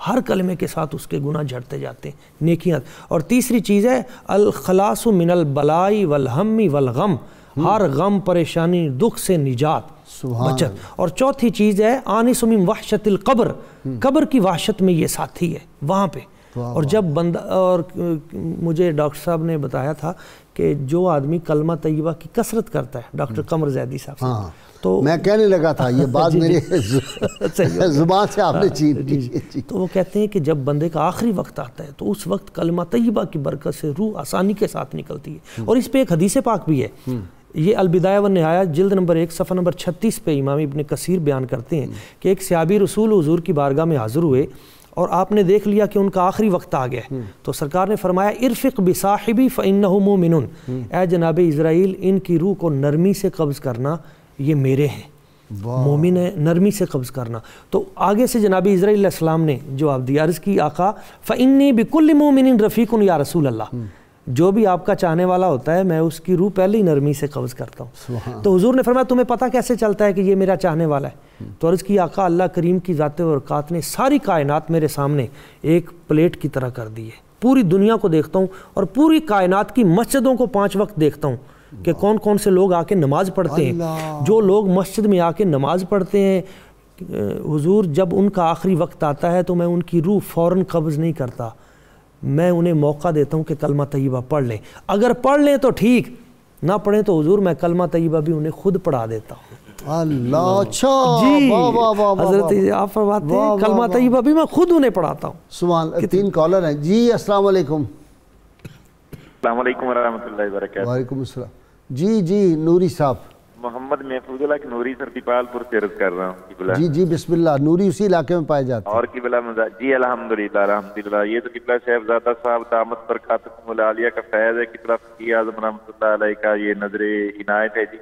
ہر کلمے کے ساتھ اس کے گناہ جھڑتے جاتے ہیں، نیکیاں. اور تیسری چیز ہے الخلاص من البلائی والہم والغم، ہر غم پریشانی دکھ سے نجات، بچت. اور چوتھی چیز ہے آنس من وحشت القبر، قبر کی وحشت میں یہ ساتھی ہے وہاں پہ. اور جب بندہ، اور مجھے ڈاکٹر صاحب نے بتایا تھا کہ جو آدمی کلمہ طیبہ کی کثرت کرتا ہے، ڈاکٹر قمر زیدی صاحب، تو میں کہنے لگا تھا یہ بات میری زبان سے آپ نے چین لی. تو وہ کہتے ہیں کہ جب بندے کا آخری وقت آتا ہے تو اس وقت کلمہ طیبہ کی برکت سے روح آسانی کے ساتھ نکلتی ہے. اور اس پہ ایک حدیث پاک بھی ہے، یہ البدایہ والنہایہ جلد نمبر 1 صفحہ نمبر 36 پہ امام ابن کثیر بیان کرتے ہیں کہ ایک صحابی رسول حضور کی بارگاہ میں حاضر ہوئے اور آپ نے دیکھ لیا کہ ان کا آخری وقت آ گیا ہے. تو سرکار نے فرمایا ارفق بصاحبی فإنہ مومن، اے جناب اسرائیل ان کی روح کو نرمی سے قبض کرنا، یہ میرے ہیں، مومن ہے، نرمی سے قبض کرنا. تو آگے سے جناب اسرائیل علیہ السلام نے جواب دیا، عرض کی آقا فإنی بکل مومن رفیق یا رسول اللہ، جو بھی آپ کا چاہنے والا ہوتا ہے میں اس کی روح پہلے ہی نرمی سے قبض کرتا ہوں. تو حضور نے فرمایا تمہیں پتہ کیسے چلتا ہے کہ یہ میرا چاہنے والا ہے؟ تو عرض کی آقا اللہ کریم کی ذات برکات نے ساری کائنات میرے سامنے ایک پلیٹ کی طرح کر دی ہے. پوری دنیا کو دیکھتا ہوں اور پوری کائنات کی مسجدوں کو 5 وقت دیکھتا ہوں کہ کون کون سے لوگ آ کے نماز پڑھتے ہیں. جو لوگ مسجد میں آ کے نماز پڑھتے ہیں حضور جب ان کا آخری وقت آتا ہے تو میں ان کی روح فوراً قبض نہیں کرتا، میں انہیں موقع دیتا ہوں کہ کلمہ طیبہ پڑھ لیں. اگر پڑھ لیں تو ٹھیک، نہ پڑھیں تو حضور میں کلمہ طیبہ بھی انہیں خود پڑھا دیتا ہوں. اللہ اچھا جی حضرت آپ فرماتے ہیں کلمہ طیبہ بھی میں خود انہیں پڑھاتا ہوں. سبحان. 3 کالر ہیں. جی السلام علیکم. السلام علیکم ورحمۃ اللہ وبرکاتہ. وعلیکم السلام. جی نوری صاحب. محمد محفوظ اللہ نوری سر دیپال پور سے عرض کر رہا ہوں. جی بسم اللہ. نوری اسی علاقے میں پائے جاتے ہیں. اور قبلہ جی الحمدللہ. یہ تو قبلہ صاحبزادہ صاحب دامت برکاتہم العالیہ کا فیض ہے. قبلہ فقیہ اعظم رحمۃ اللہ علیہ کا یہ نظر عنایت ہے. جی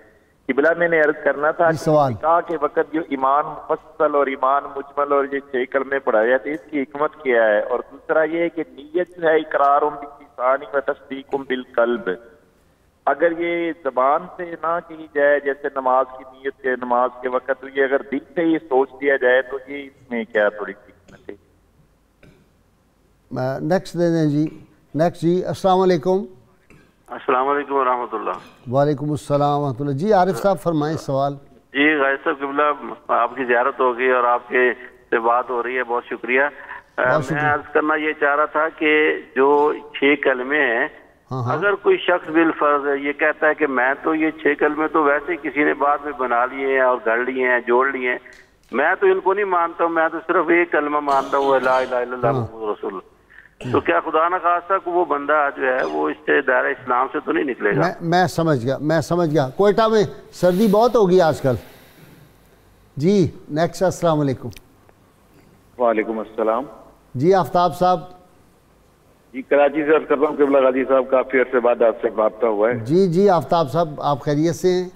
قبلہ میں نے عرض کرنا تھا نکاح کے وقت جو ایمان مفصل اور ایمان مجمل اور یہ 6 کلمے پڑھائے جاتے ہیں اس کی حکمت کیا ہے؟ اور دوسرا یہ ہے کہ نیت جو ہے اقرار باللسان و تصدیق بالقلب، اگر یہ زبان سے نہ کی جائے جیسے نماز کی نیت کے نماز کے وقت، تو یہ اگر دل سے یہ سوچ دیا جائے تو یہ اس میں کیا تھوڑی سی حکمت ہے؟ نیکسٹ دے دیں جی. نیکسٹ جی السلام علیکم. السلام علیکم ورحمۃ اللہ. وعلیکم السلام ورحمۃ اللہ. جی عارف صاحب فرمائیں سوال. جی غازی صاحب قبلہ آپ کی زیارت ہو گئی اور آپ کے سے بات ہو رہی ہے، بہت شکریہ. میں عرض کرنا یہ چاہ رہا تھا کہ جو 6 کلمے ہیں، اگر کوئی شخص بالفرض یہ کہتا ہے کہ میں تو یہ 6 کلمے تو ویسے کسی نے بعد میں بنا لیے ہیں اور گھڑ لیے ہیں، جوڑ لیے ہیں، میں تو ان کو نہیں مانتا ہوں، میں تو صرف ایک کلمہ مانتا ہوں لا الہ الا اللہ محمد رسول اللہ. تو کیا خدا نہ خواستہ کہ وہ بندہ جو ہے وہ اس سے دائرہ اسلام سے تو نہیں نکلے گا؟ میں سمجھ گیا. کوئٹہ میں سردی بہت ہوگی آج کل. جی نیکسٹ السلام علیکم. وعلیکم السلام. جی آفتاب صاحب. جی کراچی سے عرض کر رہا ہوں قبلہ غازی صاحب، کافی عرصے بعد آپ سے رابطہ ہوا ہے. جی آفتاب صاحب آپ خیریت سے ہیں؟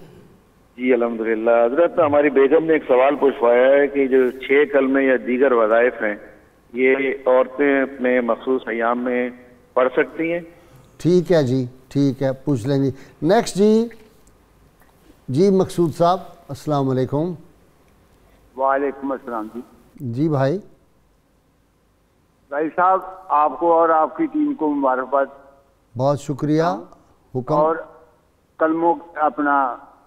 جی الحمدللہ. حضرت ہماری بیگم نے ایک سوال پوچھوایا ہے کہ جو 6 کلمے یا دیگر وظائف ہیں یہ عورتیں اپنے مخصوص ایام میں پڑھ سکتی ہیں؟ ٹھیک ہے جی، ٹھیک ہے، پوچھ لیں گے. نیکسٹ جی مقصود صاحب السلام علیکم. وعلیکم السلام. جی بھائی. بھائی صاحب آپ کو اور آپ کی ٹیم کو مبارکباد. بہت شکریہ. حکم. اور کلموں اپنا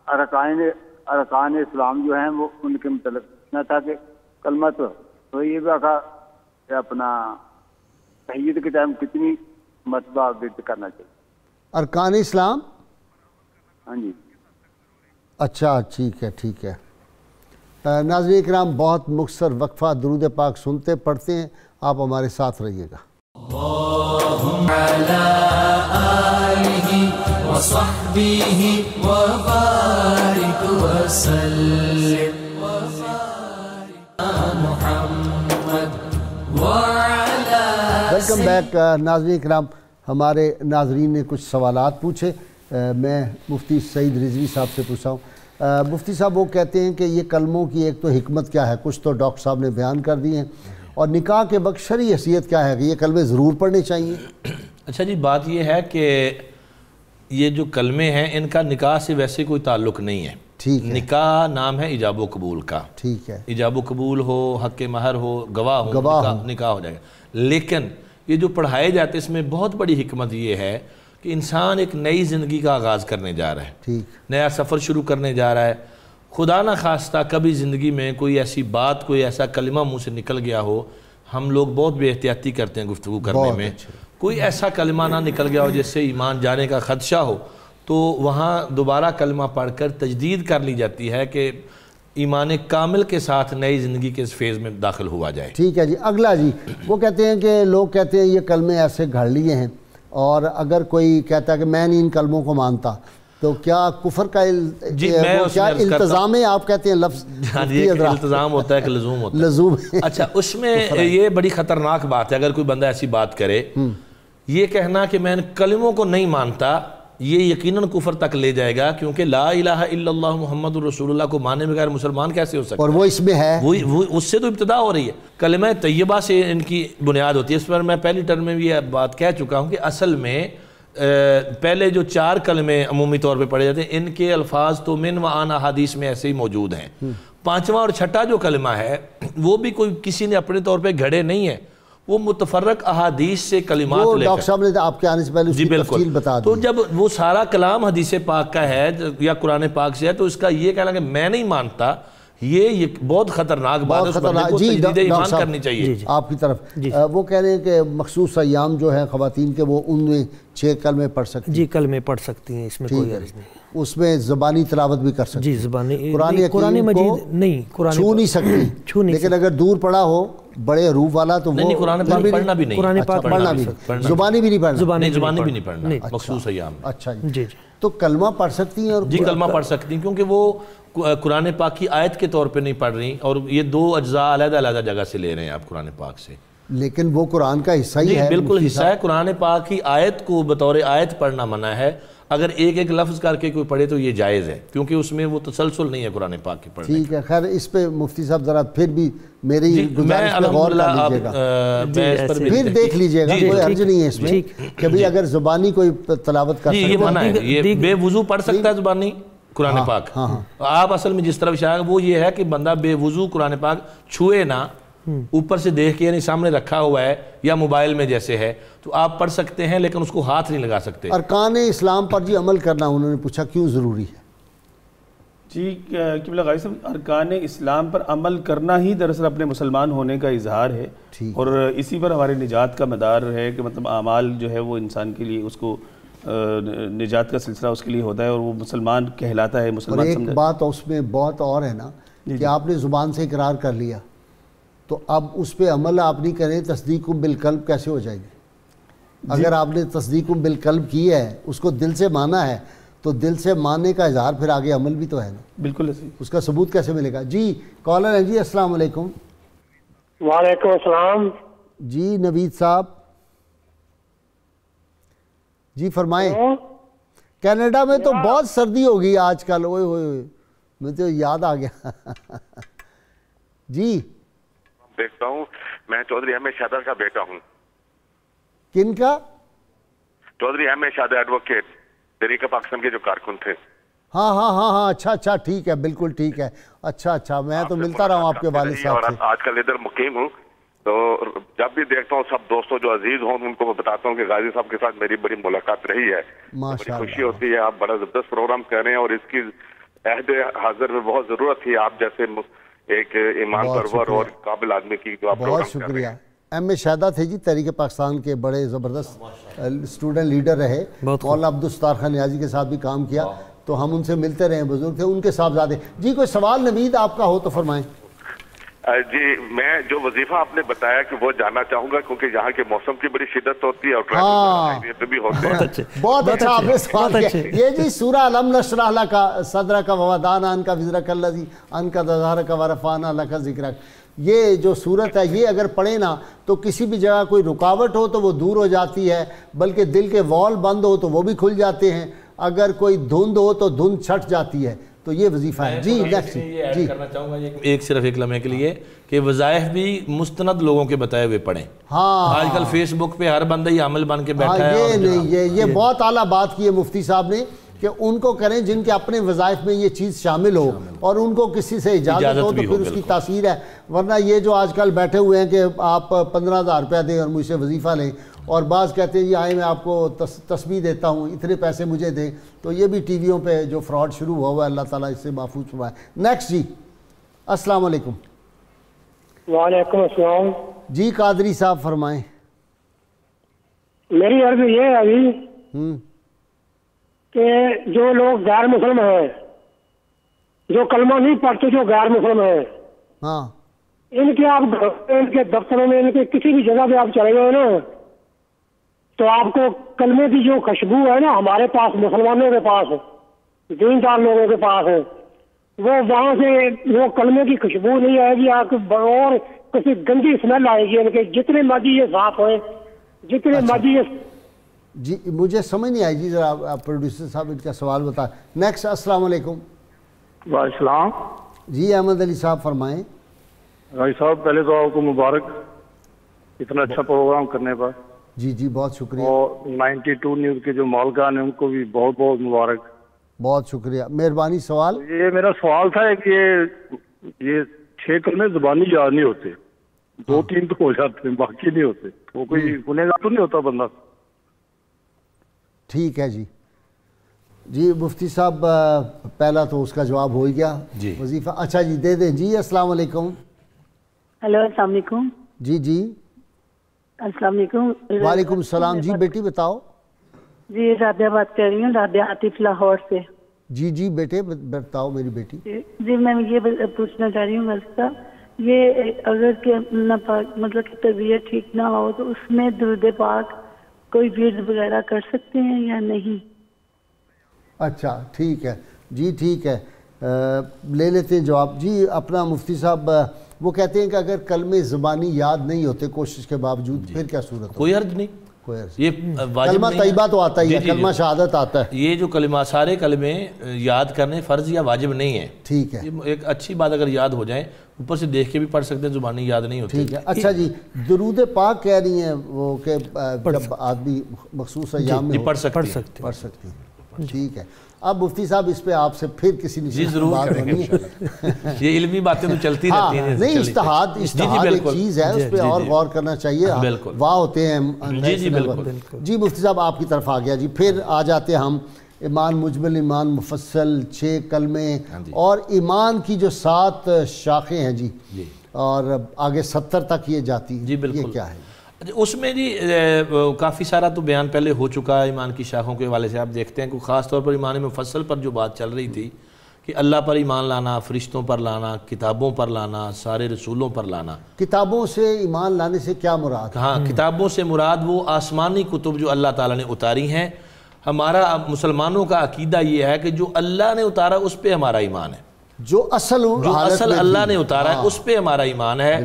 ارکان اسلام جو ہیں وہ ان کے متعلق پوچھنا تھا کہ کلمہ تو یہ بھی کہا کہ اپنا تحیید کے ٹائم کتنی مرتبہ ورد کرنا چاہیے؟ ارکان اسلام؟ ہاں جی. اچھا ٹھیک ہے. ناظرین کرام بہت مختصر وقفہ درود پاک سنتے پڑھتے ہیں، آپ ہمارے ساتھ رہیے گا. اللہم علی آلہ وصحبہ وبارک وسلم محمد وعلی. ویلکم بیک ناظرین کرام. ہمارے ناظرین نے کچھ سوالات پوچھے، میں مفتی سعید رضوی صاحب سے پوچھا ہوں. مفتی صاحب وہ کہتے ہیں کہ یہ کلموں کی ایک تو حکمت کیا ہے، کچھ تو ڈاکٹر صاحب نے بیان کر دی ہیں، اور نکاح کے وقت شرعی حیثیت کیا ہے کہ یہ کلمے ضرور پڑھنے چاہیے؟ اچھا جی، بات یہ ہے کہ یہ جو کلمے ہیں ان کا نکاح سے ویسے کوئی تعلق نہیں ہے. ٹھیک ہے. نکاح نام ہے ایجاب و قبول کا. ٹھیک ہے. ایجاب و قبول ہو، حق مہر ہو، گواہ ہو، نکاح ہو جائے گا. لیکن یہ جو پڑھائے جاتے اس میں بہت بڑی حکمت یہ ہے کہ انسان ایک نئی زندگی کا آغاز کرنے جا رہا ہے. ٹھیک. نیا سفر شروع کرنے جا رہا ہے. خدا نہ خواستہ کبھی زندگی میں کوئی ایسی بات، کوئی ایسا کلمہ منہ سے نکل گیا ہو. ہم لوگ بہت بے احتیاطی کرتے ہیں گفتگو کرنے میں. کوئی ایسا کلمہ نہ نکل گیا ہو جس سے ایمان جانے کا خدشہ ہو، تو وہاں دوبارہ کلمہ پڑھ کر تجدید کر لی جاتی ہے کہ ایمان کامل کے ساتھ نئی زندگی کے اس فیز میں داخل ہوا جائے. ٹھیک ہے جی. اگلا جی، وہ کہتے ہیں کہ لوگ کہتے ہیں یہ کلمے ایسے گھڑ لیے ہیں، اور اگر کوئی کہتا ہے کہ میں نہیں ان کلموں کو مانتا، تو کیا کفر کا کیا التزام ہے؟ آپ کہتے ہیں لفظ التزام ہوتا ہے کہ لزوم ہوتا ہے؟ لزوم. اچھا، اس میں یہ بڑی خطرناک بات ہے. اگر کوئی بندہ ایسی بات کرے، یہ کہنا کہ میں ان کلموں کو نہیں مانتا، یہ یقیناً کفر تک لے جائے گا، کیونکہ لا الہ الا اللہ محمد الرسول اللہ کو ماننے بغیر مسلمان کیسے ہو سکتا ہے؟ اور وہ اس میں ہے، وہ اس سے تو ابتدا ہو رہی ہے. کلمہ طیبہ سے ان کی بنیاد ہوتی ہے. اس پر میں پہلی ٹرم میں بھی یہ بات کہہ چکا ہوں کہ اصل میں پہلے جو 4 کلمے عمومی طور پہ پڑھے جاتے ہیں، ان کے الفاظ تو من و عن احادیث میں ایسے ہی موجود ہیں. 5واں اور 6ٹھا جو کلمہ ہے وہ بھی کوئی کسی نے اپنے طور پہ گھڑے نہیں ہے، وہ متفرق احادیث سے کلمات لے کر. ڈاکٹر صاحب نے آپ کے آنے سے پہلے اس کی تفصیل بتا دی. تو جب وہ سارا کلام حدیث پاک کا ہے یا قرآن پاک سے ہے، تو اس کا یہ کہنا کہ میں نہیں مانتا، یہ بہت خطرناک بات ہے. اس بندے کو تجدید ایمان کرنی چاہیے. آپ کی طرف وہ کہہ رہے ہیں کہ مخصوص ایام جو ہیں خواتین کے، وہ ان میں 6 کلمے پڑھ سکتی ہیں. جی، کلمے پڑھ سکتی ہیں، اس میں کوئی عرض نہیں. اس میں زبانی تلاوت بھی کر سکتی. جی، زبانی. قرآن مجید نہیں، چھو نہیں سکتی، لیکن اگر دور پڑھا ہو بڑے حروف والا تو وہ قرآن پاک پڑھنا بھی نہیں. قرآن پاک پڑھنا بھی، زبانی بھی نہیں پڑھنا. زبانی بھی نہیں پڑھنا مخصوص ایام. اچھا جی. تو کلمہ پڑھ سکتی ہیں؟ اور جی، کلمہ پڑھ سکتی ہیں، کیونکہ وہ قرآن پاک کی آیت کے طور پہ نہیں پڑھ رہی، اور یہ 2 اجزاء علیحدہ علیحدہ جگہ سے لے رہے ہیں آپ قرآن پاک سے. لیکن وہ قرآن کا حصہ ہی ہے. بالکل حصہ ہے. قرآن پاک کی آیت کو بطور آیت پڑھنا منع ہے. اگر ایک ایک لفظ کر کے کوئی پڑھے تو یہ جائز ہے، کیونکہ اس میں وہ تسلسل نہیں ہے قرآن پاک کی پڑھنے. ٹھیک ہے. خیر، اس پہ مفتی صاحب ذرا پھر بھی میری گزارش پہ غور کر لیجیے گا، پھر دیکھ لیجیے گا. کوئی حرج نہیں ہے اس میں کہ بھی اگر زبانی کوئی تلاوت کر سکتا ہے. یہ منع ہے. یہ بے وضو پڑھ سکتا ہے زبانی قرآن پاک. آپ اصل میں جس طرف اشارہ وہ یہ ہے کہ بندہ بے وضو قرآن پاک چھوئے نہ، اوپر سے دیکھ کے، یعنی سامنے رکھا ہوا ہے یا موبائل میں جیسے ہے، تو آپ پڑھ سکتے ہیں، لیکن اس کو ہاتھ نہیں لگا سکتے. ارکان اسلام پر جی عمل کرنا انہوں نے پوچھا کیوں ضروری ہے؟ جی قبلہ غازی صاحب، ارکان اسلام پر عمل کرنا ہی دراصل اپنے مسلمان ہونے کا اظہار ہے، اور اسی پر ہماری نجات کا مدار ہے کہ مطلب اعمال جو ہے وہ انسان کے لیے، اس کو نجات کا سلسلہ اس کے لیے ہوتا ہے، اور وہ مسلمان کہلاتا ہے، مسلمان سمجھا. ایک بات اس میں بہت اور ہے نا کہ آپ نے زبان سے اقرار کر لیا، تو اب اس پہ عمل آپ نہیں کریں، تصدیق بالقلب کیسے ہو جائے گی؟ اگر آپ نے تصدیق بالقلب کی ہے، اس کو دل سے مانا ہے، تو دل سے ماننے کا اظہار پھر آگے عمل بھی تو ہے نا. بالکل ایسے. اس کا ثبوت کیسے ملے گا؟ جی کالر ہے جی. السلام علیکم. وعلیکم السلام. جی نوید صاحب، جی فرمائیں. کینیڈا میں تو بہت سردی ہوگی آج کل. اوئے ہوئے مجھے تو یاد آ گیا. جی دیکھتا ہوں. میں چودھری احمد شادر کا بیٹا ہوں. کن کا؟ چودھری احمد شادر ایڈوکیٹ، طریقہ پاکستان کے جو کارکن تھے. ہاں ہاں ہاں ہاں. اچھا ٹھیک ہے، بالکل ٹھیک ہے. اچھا میں تو ملتا رہا ہوں آپ کے والد صاحب سے. آج کل ادھر مقیم ہوں، تو جب بھی دیکھتا ہوں سب دوستوں جو عزیز ہوں ان کو میں بتاتا ہوں کہ غازی صاحب کے ساتھ میری بڑی ملاقات رہی ہے. بڑی خوشی ہوتی ہے. آپ بڑا زبردست پروگرام کر رہے ہیں، اور اس کی عہد حاضر میں بہت ضرورت تھی آپ جیسے ایک ایمان پرور اور قابل آدمی کی جو آپ بہت شکریہ. ایم اے شہدہ تھے جی تحریک پاکستان کے بڑے زبردست اسٹوڈنٹ لیڈر رہے. مولانا عبدالستار خان نیازی کے ساتھ بھی کام کیا, تو ہم ان سے ملتے رہے, بزرگ تھے, ان کے صاحبزادے. جی کوئی سوال نوید آپ کا ہو تو فرمائیں. جی میں جو وظیفہ آپ نے بتایا کہ وہ جاننا چاہوں گا, کیونکہ یہاں کے موسم کی بڑی شدت ہوتی ہے اور ٹریفک بھی ہوتے ہیں. بہت اچھا آپ نے سوال کیا. یہ جی سورہ الم نشرح لک صدرک ووضعنا عنک وزرک الذی انقض ظہرک ورفعنا لک ذکرک, یہ جو صورت ہے یہ اگر پڑھیں نا تو کسی بھی جگہ کوئی رکاوٹ ہو تو وہ دور ہو جاتی ہے, بلکہ دل کے وال بند ہو تو وہ بھی کھل جاتے ہیں, اگر کوئی دھند ہو تو دھند چھٹ جاتی ہے. تو یہ وظیفہ ہے. جی نیکسٹ. جی کرنا چاہوں گا ایک صرف ایک لمحے کے لیے کہ وظائف بھی مستند لوگوں کے بتائے ہوئے پڑھیں. ہاں آج کل فیس بک پہ ہر بندہ ہی عامل بن کے بیٹھا ہے. یہ نہیں, یہ بہت اعلیٰ بات کی ہے مفتی صاحب نے کہ ان کو کریں جن کے اپنے وظائف میں یہ چیز شامل ہو اور ان کو کسی سے اجازت ہو تو پھر اس کی تاثیر ہے. ورنہ یہ جو آج کل بیٹھے ہوئے ہیں کہ آپ 15,000 روپیہ دیں اور مجھ سے وظیفہ لیں, اور بعض کہتے ہیں جی آئے میں آپ کو تسبیح دیتا ہوں, اتنے پیسے مجھے دیں, تو یہ بھی ٹی ویوں پہ جو فراڈ شروع ہوا ہے, اللہ تعالیٰ اس سے محفوظ فرمائے. نیکسٹ جی. السلام علیکم. وعلیکم السلام. جی قادری صاحب فرمائیں. میری عرض یہ ہے ابھی کہ جو لوگ غیر مسلم ہیں, جو کلمہ نہیں پڑھتے, جو غیر مسلم ہیں, ہاں ان کے آپ ان کے دفتروں میں, ان کے کسی بھی جگہ پہ آپ چلے گئے نا تو آپ کو کلمے کی جو خوشبو ہے نا ہمارے پاس مسلمانوں کے پاس, دیندار لوگوں کے پاس ہے, وہ وہاں سے وہ کلمے کی خوشبو نہیں آئے گی, آپ اور کسی گندی اسمیل آئے گی ان کے, جتنے مرضی یہ صاف ہوئے, جتنے مرضی یہ. جی مجھے سمجھ نہیں آئی جی, ذرا پروڈیوسر صاحب ان کا سوال بتا. نیکسٹ. السلام علیکم. وعلیکم السلام. جی احمد علی صاحب فرمائیں. بھائی صاحب پہلے تو آپ کو مبارک اتنا اچھا پروگرام کرنے پر. جی جی بہت شکریہ. اور 92 نیوز کے جو مالکان ہیں ان کو بھی بہت بہت مبارک. بہت شکریہ, مہربانی. سوال یہ میرا سوال تھا کہ یہ 6 کلمے زبانی یاد نہیں ہوتے, 2-3 تو ہو جاتے ہیں, باقی نہیں ہوتے. وہ کوئی گنہگار تو نہیں ہوتا بندہ؟ ٹھیک ہے جی. جی مفتی صاحب پہلا تو اس کا جواب ہو گیا جی وظیفہ. اچھا جی دے دیں. جی السلام علیکم. ہیلو السلام علیکم. جی جی السلام علیکم. وعلیکم السلام. جی بیٹی بتاؤ. جی رابعہ بات کر رہی ہوں, رابعہ عاطف لاہور سے. جی جی بیٹے بتاؤ میری بیٹی. جی میں یہ پوچھنا چاہ رہی ہوں مرزا, یہ اگر کہ مطلب کہ طبیعت ٹھیک نہ ہو تو اس میں درود پاک کوئی ورد وغیرہ کر سکتے ہیں یا نہیں؟ اچھا ٹھیک ہے جی, ٹھیک ہے, لے لیتے ہیں جواب. جی اپنا مفتی صاحب وہ کہتے ہیں کہ اگر کلمے زبانی یاد نہیں ہوتے کوشش کے باوجود پھر کیا صورت؟ کوئی حرج نہیں, یہ کلمہ طیبہ تو آتا ہی ہے, کلمہ شہادت آتا ہے. یہ جو کلمہ سارے کلمے یاد کرنے فرض یا واجب نہیں ہے. ٹھیک ہے, ایک اچھی بات اگر یاد ہو جائیں, اوپر سے دیکھ کے بھی پڑھ سکتے ہیں, زبانی یاد نہیں ہوتی. ٹھیک ہے. اچھا جی درود پاک کہہ رہی ہیں وہ کہ جب آدمی مخصوص ایام میں پڑھ سکتے ہیں. ٹھیک ہے. اب مفتی صاحب اس پہ آپ سے پھر کسی نے بات کرنی ہے. یہ علمی باتیں تو چلتی رہتی ہیں. نہیں اجتہاد ایک چیز ہے, اس پہ اور غور کرنا چاہیے. واہ ہوتے ہیں. جی مفتی صاحب آپ کی طرف آ گیا. جی پھر آ جاتے ہم ایمان مجمل, ایمان مفصل, 6 کلمے اور ایمان کی جو 7 شاخیں ہیں جی, اور آگے 70 تک یہ جاتی. جی بالکل. یہ کیا ہے اس میں جی کافی سارا تو بیان پہلے ہو چکا ہے ایمان کی شاخوں کے حوالے سے. آپ دیکھتے ہیں کہ خاص طور پر ایمان مفصل پر جو بات چل رہی تھی کہ اللہ پر ایمان لانا, فرشتوں پر لانا, کتابوں پر لانا, سارے رسولوں پر لانا. کتابوں سے ایمان لانے سے کیا مراد؟ ہاں کتابوں سے مراد وہ آسمانی کتب جو اللہ تعالیٰ نے اتاری ہیں. ہمارا مسلمانوں کا عقیدہ یہ ہے کہ جو اللہ نے اتارا اس پہ ہمارا ایمان ہے, جو اصل اللہ نے اتارا ہے اس پہ ہمارا ایمان ہے.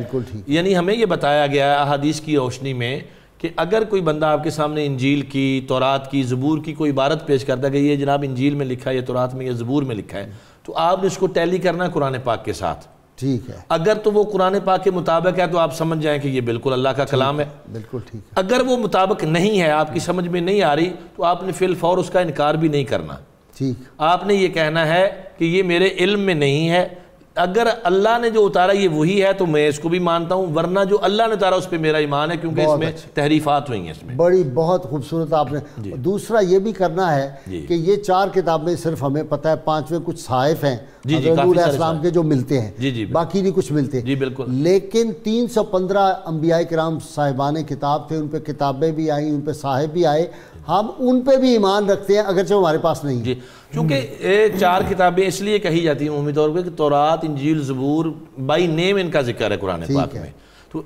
یعنی ہمیں یہ بتایا گیا ہے احادیث کی روشنی میں کہ اگر کوئی بندہ آپ کے سامنے انجیل کی, تورات کی, زبور کی کوئی عبارت پیش کرتا ہے کہ یہ جناب انجیل میں لکھا ہے, یہ تورات میں, یہ زبور میں لکھا ہے, تو آپ نے اس کو ٹیلی کرنا ہے قرآن پاک کے ساتھ. ٹھیک ہے. اگر تو وہ قرآن پاک کے مطابق ہے تو آپ سمجھ جائیں کہ یہ بالکل اللہ کا کلام ہے. بالکل ٹھیک. اگر وہ مطابق نہیں ہے, آپ کی سمجھ میں نہیں آ رہی, تو آپ نے فی الفور اس کا انکار بھی نہیں کرنا. ٹھیک. آپ نے یہ کہنا ہے کہ یہ میرے علم میں نہیں ہے, اگر اللہ نے جو اتارا یہ وہی ہے تو میں اس کو بھی مانتا ہوں، ورنہ جو اللہ نے اتارا اس پہ میرا ایمان ہے، کیونکہ اس میں تحریفات ہوئی ہیں اس میں۔ بڑی بہت خوبصورت آپ نے۔ دوسرا یہ بھی کرنا ہے کہ یہ 4 کتابیں صرف ہمیں پتہ ہے 5ویں کچھ صحائف ہیں حضرت نوح علیہ السلام کے جو ملتے ہیں، باقی نہیں کچھ ملتے، لیکن 315 انبیاء کرام صاحبان کتاب تھے، ان پہ کتابیں بھی آئیں، ان پہ صاحب بھی آئے، ہم ان پہ بھی ایمان رکھتے ہیں اگرچہ ہمارے پاس نہیں ہے۔ چونکہ 4 کتابیں اس لیے کہی جاتی ہیں عمومی طور پہ کہ تورات، انجیل، زبور بائی نیم ان کا ذکر ہے قرآن پاک میں،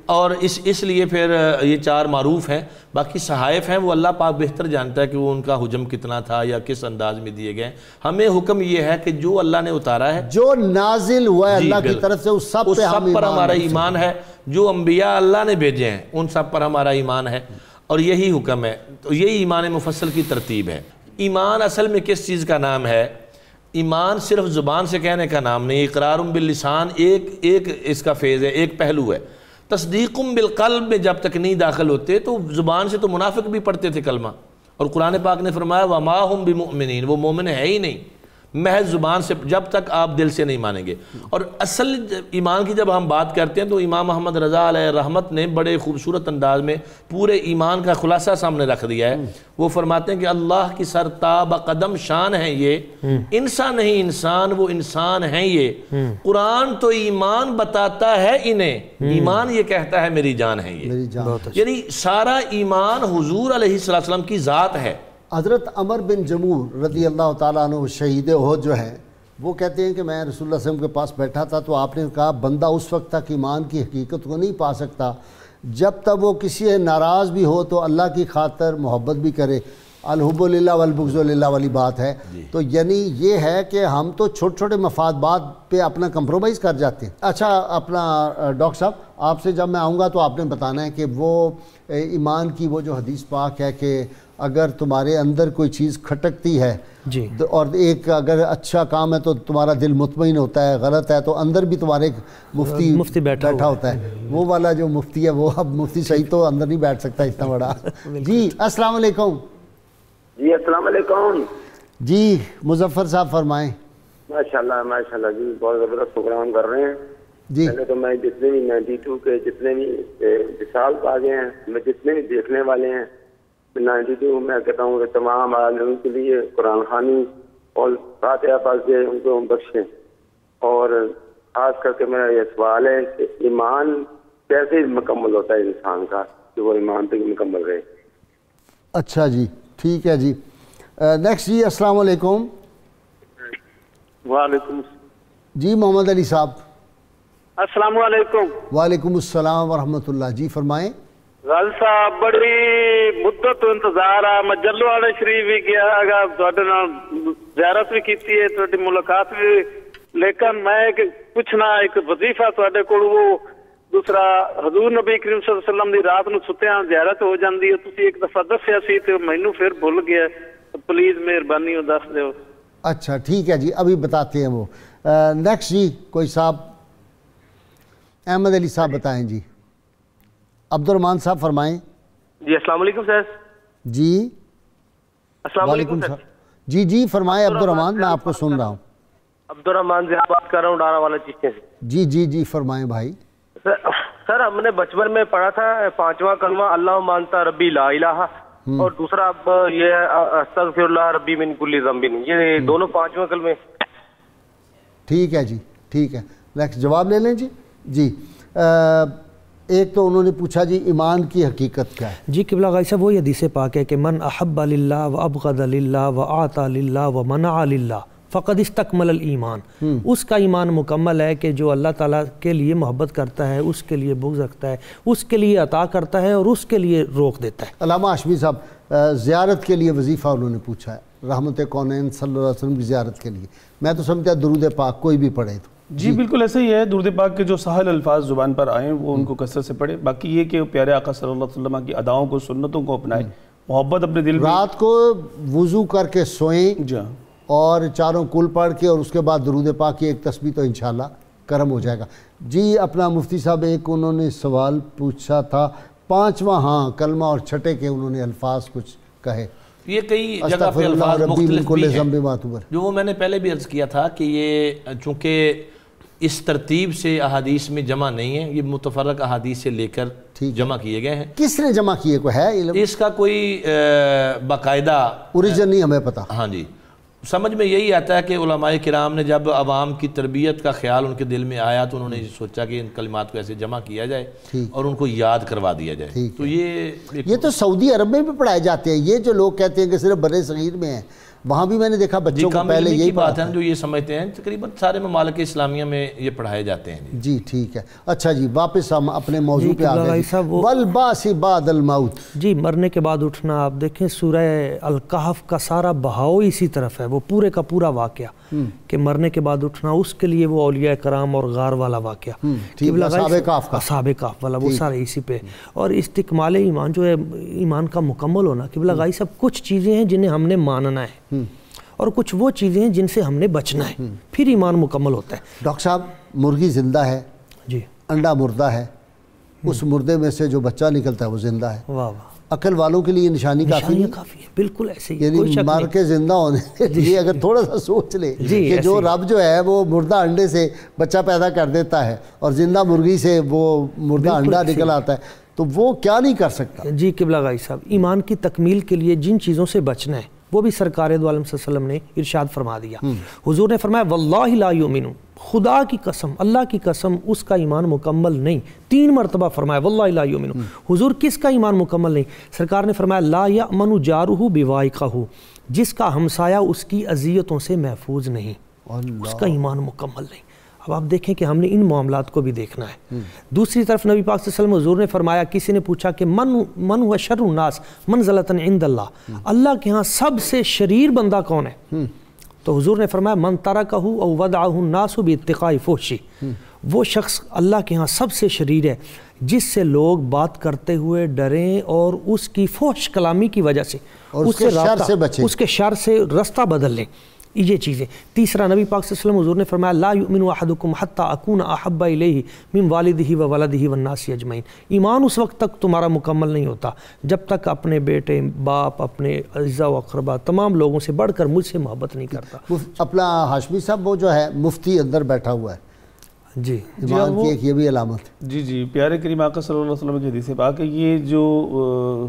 اور اس لیے پھر یہ 4 معروف ہیں۔ باقی صحائف ہیں وہ اللہ پاک بہتر جانتا ہے کہ وہ ان کا حجم کتنا تھا یا کس انداز میں دیے گئے۔ ہمیں حکم یہ ہے کہ جو اللہ نے اتارا ہے، جو نازل ہوا ہے اللہ کی طرف سے، اس سب پر ہمارا ایمان ہے۔ جو انبیاء اللہ نے بھیجے ہیں ان سب پر ہمارا ایمان ہے، اور یہی حکم ہے۔ تو یہی ایمان مفصل کی ترتیب ہے۔ ایمان اصل میں کس چیز کا نام ہے؟ ایمان صرف زبان سے کہنے کا نام نہیں، اقرار باللسان ایک اس کا فیز ہے، ایک پہلو ہے۔ تصدیق بالقلب میں جب تک نہیں داخل ہوتے تو زبان سے تو منافق بھی پڑھتے تھے کلمہ، اور قرآن پاک نے فرمایا وَمَا هُمْ بِمُؤْمِنِينَ، وہ مومن ہے ہی نہیں محض زبان سے، جب تک آپ دل سے نہیں مانیں گے۔ اور اصل ایمان کی جب ہم بات کرتے ہیں تو امام محمد رضا علیہ رحمت نے بڑے خوبصورت انداز میں پورے ایمان کا خلاصہ سامنے رکھ دیا ہے۔ وہ فرماتے ہیں کہ اللہ کی سرتاب قدم شان ہے یہ، انسان نہیں انسان، وہ انسان ہیں یہ۔ قرآن تو ایمان بتاتا ہے انہیں، ایمان یہ کہتا ہے میری جان ہے یہ۔ یعنی سارا ایمان حضور علیہ السلام کی ذات ہے۔ حضرت عمر بن جمور رضی اللہ تعالیٰ عنہ شہید احد جو ہیں، وہ کہتے ہیں کہ میں رسول اللہ صلی اللہ علیہ وسلم کے پاس بیٹھا تھا تو آپ نے کہا بندہ اس وقت تک ایمان کی حقیقت کو نہیں پا سکتا جب تک وہ کسی سے ناراض بھی ہو تو اللہ کی خاطر محبت بھی کرے۔ الحب للہ والبغض للہ والی بات ہے۔ تو یعنی یہ ہے کہ ہم تو چھوٹے چھوٹے مفاد بات پہ اپنا کمپرومائز کر جاتے ہیں۔ اچھا، اپنا ڈاکٹر صاحب آپ سے جب میں آؤں گا تو آپ نے بتانا ہے کہ وہ ایمان کی وہ جو حدیث پاک ہے کہ اگر تمہارے اندر کوئی چیز کھٹکتی ہے اور ایک اگر اچھا کام ہے تو تمہارا دل مطمئن ہوتا ہے، غلط ہے تو اندر بھی تمہارے ایک مفتی بیٹھا ہوتا ہے۔ وہ والا جو مفتی ہے وہ اب مفتی صحیح تو اندر نہیں بیٹھ سکتا اتنا بڑا۔ جی السلام علیکم۔ جی السلام علیکم۔ جی مظفر صاحب فرمائیں۔ ماشاءاللہ جی، بہت زبردست پروگرام کر رہے ہیں۔ جی پہلے تو میں جتنے بھی 92 کے جتنے بھی وصال پا گئے ہیں، میں جتنے بھی دیکھنے والے ہیں 92 میں کہتا ہوں کہ تمام عالموں کے لیے قرآن خوانی اور فاتحہ پاک سے ان کو بخشیں۔ اور خاص کر کے میرا یہ سوال ہے کہ ایمان کیسے مکمل ہوتا ہے انسان کا کہ وہ ایمان تک مکمل رہے؟ اچھا جی ٹھیک ہے جی۔ نیکسٹ جی السلام علیکم۔ وعلیکم جی محمد علی صاحب۔ السلام علیکم۔ وعلیکم السلام ورحمۃ اللہ، جی فرمائیں۔ غازی صاحب بڑی مدت تو انتظار ہے، میں جلو والے شریف بھی گیا گا، تھوڑے نال زیارت بھی کیتی ہے، تھوڑی ملاقات بھی، لیکن میں پوچھنا ایک وظیفہ تھوڑے کول، وہ دوسرا حضور نبی کریم صلی اللہ علیہ وسلم دی رات نو ستیاں زیارت ہو جاندی ہے، تسی ایک دفعہ دسیا سی تے مینوں پھر بھول گیا، پلیز مہربانی ہو دس دیو۔ اچھا ٹھیک ہے جی، ابھی بتاتے ہیں وہ۔ نیکسٹ جی کوئی صاحب، احمد علی صاحب بتائیں جی۔ عبد الرحمان صاحب فرمائیں۔ جی السلام علیکم سر۔ جی السلام علیکم سر۔ جی جی فرمائیں عبد الرحمان، میں آپ کو سن رہا ہوں۔ عبد الرحمان سے بات کر رہا ہوں ڈارا والا چیزیں سے۔ جی جی جی فرمائیں بھائی۔ سر ہم نے بچپن میں پڑھا تھا 5واں کلمہ اللہ مانتا ربی لا الہ، اور دوسرا یہ استغفر اللہ ربی من کل ذنب، یہ دونوں 5واں کلمے۔ ٹھیک ہے جی ٹھیک ہے، نیکسٹ جواب لے لیں جی۔ جی ایک تو انہوں نے پوچھا جی ایمان کی حقیقت کیا ہے؟ جی قبلہ غازی صاحب وہی حدیث پاک ہے کہ من احب للہ و ابغض للہ و اعطى للہ و منع للہ فقد استکمل الایمان۔ اس کا ایمان مکمل ہے کہ جو اللہ تعالیٰ کے لیے محبت کرتا ہے، اس کے لیے بغض رکھتا ہے، اس کے لیے عطا کرتا ہے اور اس کے لیے روک دیتا ہے۔ علامہ ہاشمی صاحب زیارت کے لیے وظیفہ انہوں نے پوچھا ہے، رحمت کونین صلی اللہ علیہ وسلم کی زیارت کے لیے۔ میں تو سمجھتا درود پاک کوئی بھی پڑھے تو جی بالکل ایسا ہی ہے، درود پاک کے جو سہل الفاظ زبان پر آئیں وہ ان کو کثرت سے پڑھے۔ باقی یہ کہ پیارے آقا صلی اللہ علیہ وسلم کی اداؤں کو، سنتوں کو اپنائے، محبت اپنے دل میں۔ رات کو وضو کر کے سوئیں اور چاروں کل پڑھ کے اور اس کے بعد درود پاک کی ایک تسبیح تو انشاءاللہ کرم ہو جائے گا۔ جی اپنا مفتی صاحب ایک انہوں نے سوال پوچھا تھا 5واں، ہاں کلمہ اور چھٹے کے انہوں نے الفاظ کچھ کہے۔ یہ کئی جگہ پہ الفاظ مختلف بھی ہیں، جو وہ میں نے پہلے بھی عرض کیا تھا کہ یہ چونکہ اس ترتیب سے احادیث میں جمع نہیں ہیں، یہ متفرق احادیث سے لے کر جمع کیے گئے ہیں۔ کس نے جمع کیے؟ کوئی ہے علم؟ اس کا کوئی باقاعدہ اوریجن نہیں ہمیں پتہ۔ ہاں جی، سمجھ میں یہی آتا ہے کہ علماء کرام نے جب عوام کی تربیت کا خیال ان کے دل میں آیا تو انہوں نے سوچا کہ ان کلمات کو ایسے جمع کیا جائے اور ان کو یاد کروا دیا جائے۔ تو یہ تو سعودی عرب میں بھی پڑھائے جاتے ہیں، یہ جو لوگ کہتے ہیں کہ صرف بر صغیر میں ہیں، وہاں بھی میں نے دیکھا بچوں کو پہلے یہی بات ہے جو یہ سمجھتے ہیں، تقریباً سارے ممالک اسلامیہ میں یہ پڑھائے جاتے ہیں۔ جی ٹھیک ہے، اچھا جی واپس ہم اپنے موضوع پہ آ گئے، والبعث بعد الموت۔ جی مرنے کے بعد اٹھنا، آپ دیکھیں سورہ الکہف کا سارا بہاؤ اسی طرف ہے، وہ پورے کا پورا واقعہ کہ مرنے کے بعد اٹھنا، اس کے لیے وہ اولیاء کرام اور غار والا واقعہ، اصحاب کہف والا، وہ سارے اسی پہ۔ اور استکمال ایمان جو ہے، ایمان کا مکمل ہونا، قبلہ غائی صاحب کچھ چیزیں ہیں جنہیں ہم نے ماننا ہے اور کچھ وہ چیزیں ہیں جن سے ہم نے بچنا ہے، پھر ایمان مکمل ہوتا ہے۔ ڈاکٹر صاحب مرغی زندہ ہے، جی انڈا مردہ ہے، اس مردے میں سے جو بچہ نکلتا ہے وہ زندہ ہے۔ واہ واہ، عقل والوں کے لیے نشانی کافی ہے، بالکل ایسے ہی، یعنی مار کے زندہ ہونے کے لیے اگر تھوڑا سا سوچ لے کہ جو رب جو ہے وہ مردہ انڈے سے بچہ پیدا کر دیتا ہے اور زندہ مرغی سے وہ مردہ انڈا نکل آتا ہے، تو وہ کیا نہیں کر سکتا؟ جی قبلہ غائی صاحب، ایمان کی تکمیل کے لیے جن چیزوں سے بچنا ہے وہ بھی سرکار دو عالم صلی اللہ علیہ وسلم نے ارشاد فرما دیا۔ حضور نے فرمایا واللہ لا یؤمن، خدا کی قسم، اللہ کی قسم، اس کا ایمان مکمل نہیں۔ 3 مرتبہ فرمایا واللہ لا یؤمن۔ حضور کس کا ایمان مکمل نہیں؟ سرکار نے فرمایا لا یأمن جارہ بوائقہ، جس کا ہمسایہ اس کی اذیتوں سے محفوظ نہیں، اس کا ایمان مکمل نہیں۔ اب آپ دیکھیں کہ ہم نے ان معاملات کو بھی دیکھنا ہے۔ دوسری طرف نبی پاک صلی اللہ علیہ وسلم حضور نے فرمایا، کسی نے پوچھا کہ من ہوا شر الناس منزلۃ عند اللہ، اللہ کے ہاں سب سے شریر بندہ کون ہے؟ تو حضور نے فرمایا من ترکہ او ودعہ الناس باتقاء فحشہ، وہ شخص اللہ کے ہاں سب سے شریر ہے جس سے لوگ بات کرتے ہوئے ڈریں اور اس کی فحش کلامی کی وجہ سے اس کے شر سے رستہ بدل لیں، یہ چیزیں۔ تیسرا نبی پاک صلی اللہ علیہ وسلم حضور نے فرمایا لا یؤمن احدکم حتی اکون احب الیہ من والدہ وولدہ والناس اجمعین، ایمان اس وقت تک تمہارا مکمل نہیں ہوتا جب تک اپنے بیٹے، باپ، اپنے اعزاء و اقربا، تمام لوگوں سے بڑھ کر مجھ سے محبت نہیں کرتا۔ اپنا ہاشمی صاحب وہ جو ہے مفتی اندر بیٹھا ہوا ہے، جی ایمان کی ایک یہ بھی علامت۔ جی پیارے کریم آقا صلی اللہ علیہ وسلم کی حدیث پاک ہے، یہ جو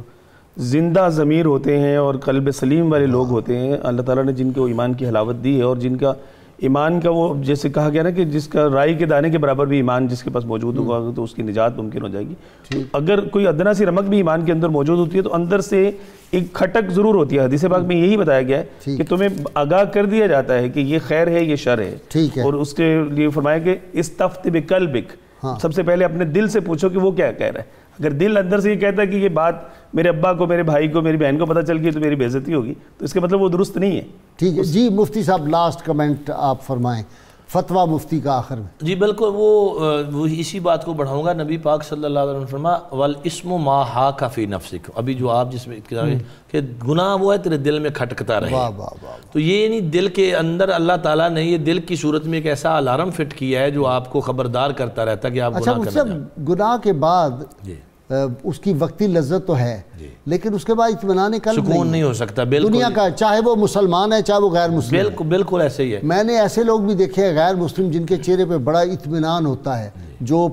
زندہ ضمیر ہوتے ہیں اور قلب سلیم والے لوگ ہوتے ہیں، اللہ تعالیٰ نے جن کو ایمان کی حلاوت دی ہے اور جن کا ایمان کا وہ جیسے کہا گیا نا کہ جس کا رائی کے دانے کے برابر بھی ایمان جس کے پاس موجود ہوگا تو اس کی نجات ممکن ہو جائے گی۔ اگر کوئی ادنا سی رمق بھی ایمان کے اندر موجود ہوتی ہے تو اندر سے ایک کھٹک ضرور ہوتی ہے۔ حدیث پاک میں یہی بتایا گیا ہے کہ تمہیں آگاہ کر دیا جاتا ہے کہ یہ خیر ہے، یہ شر ہے، اور اس کے لیے فرمایا کہ استفت بقلبک، سب سے پہلے اپنے دل سے پوچھو کہ وہ کیا کہہ رہا ہے۔ اگر دل اندر سے یہ کہتا ہے کہ یہ بات میرے ابا کو، میرے بھائی کو، میری بہن کو پتہ چل گئی تو میری بے عزتی ہوگی، تو اس کا مطلب وہ درست نہیں ہے۔ ٹھیک ہے جی، مفتی صاحب لاسٹ کمنٹ آپ فرمائیں، فتویٰ مفتی کا آخر میں۔ جی بالکل، وہ اسی بات کو بڑھاؤں گا۔ نبی پاک صلی اللہ علیہ وسلم نے فرمایا والاسم ما حاک فی نفسک، ابھی جو آپ جس میں کہ گناہ وہ ہے تیرے دل میں کھٹکتا رہے، تو یہ نہیں دل کے اندر اللہ تعالیٰ نے یہ دل کی صورت میں ایک ایسا الارم فٹ کیا ہے جو آپ کو خبردار کرتا رہتا ہے کہ آپ گناہ کرنا جائیں۔ گناہ کے بعد اس کی وقتی لذت تو ہے لیکن اس کے بعد اطمینان قلب سکون نہیں ہو سکتا، بالکل دنیا کا، چاہے وہ مسلمان ہے چاہے وہ غیر مسلم، بالکل ایسے ہی ہے۔ میں نے ایسے لوگ بھی دیکھے ہیں غیر مسلم جن کے چہرے پہ بڑا اطمینان ہوتا ہے، جو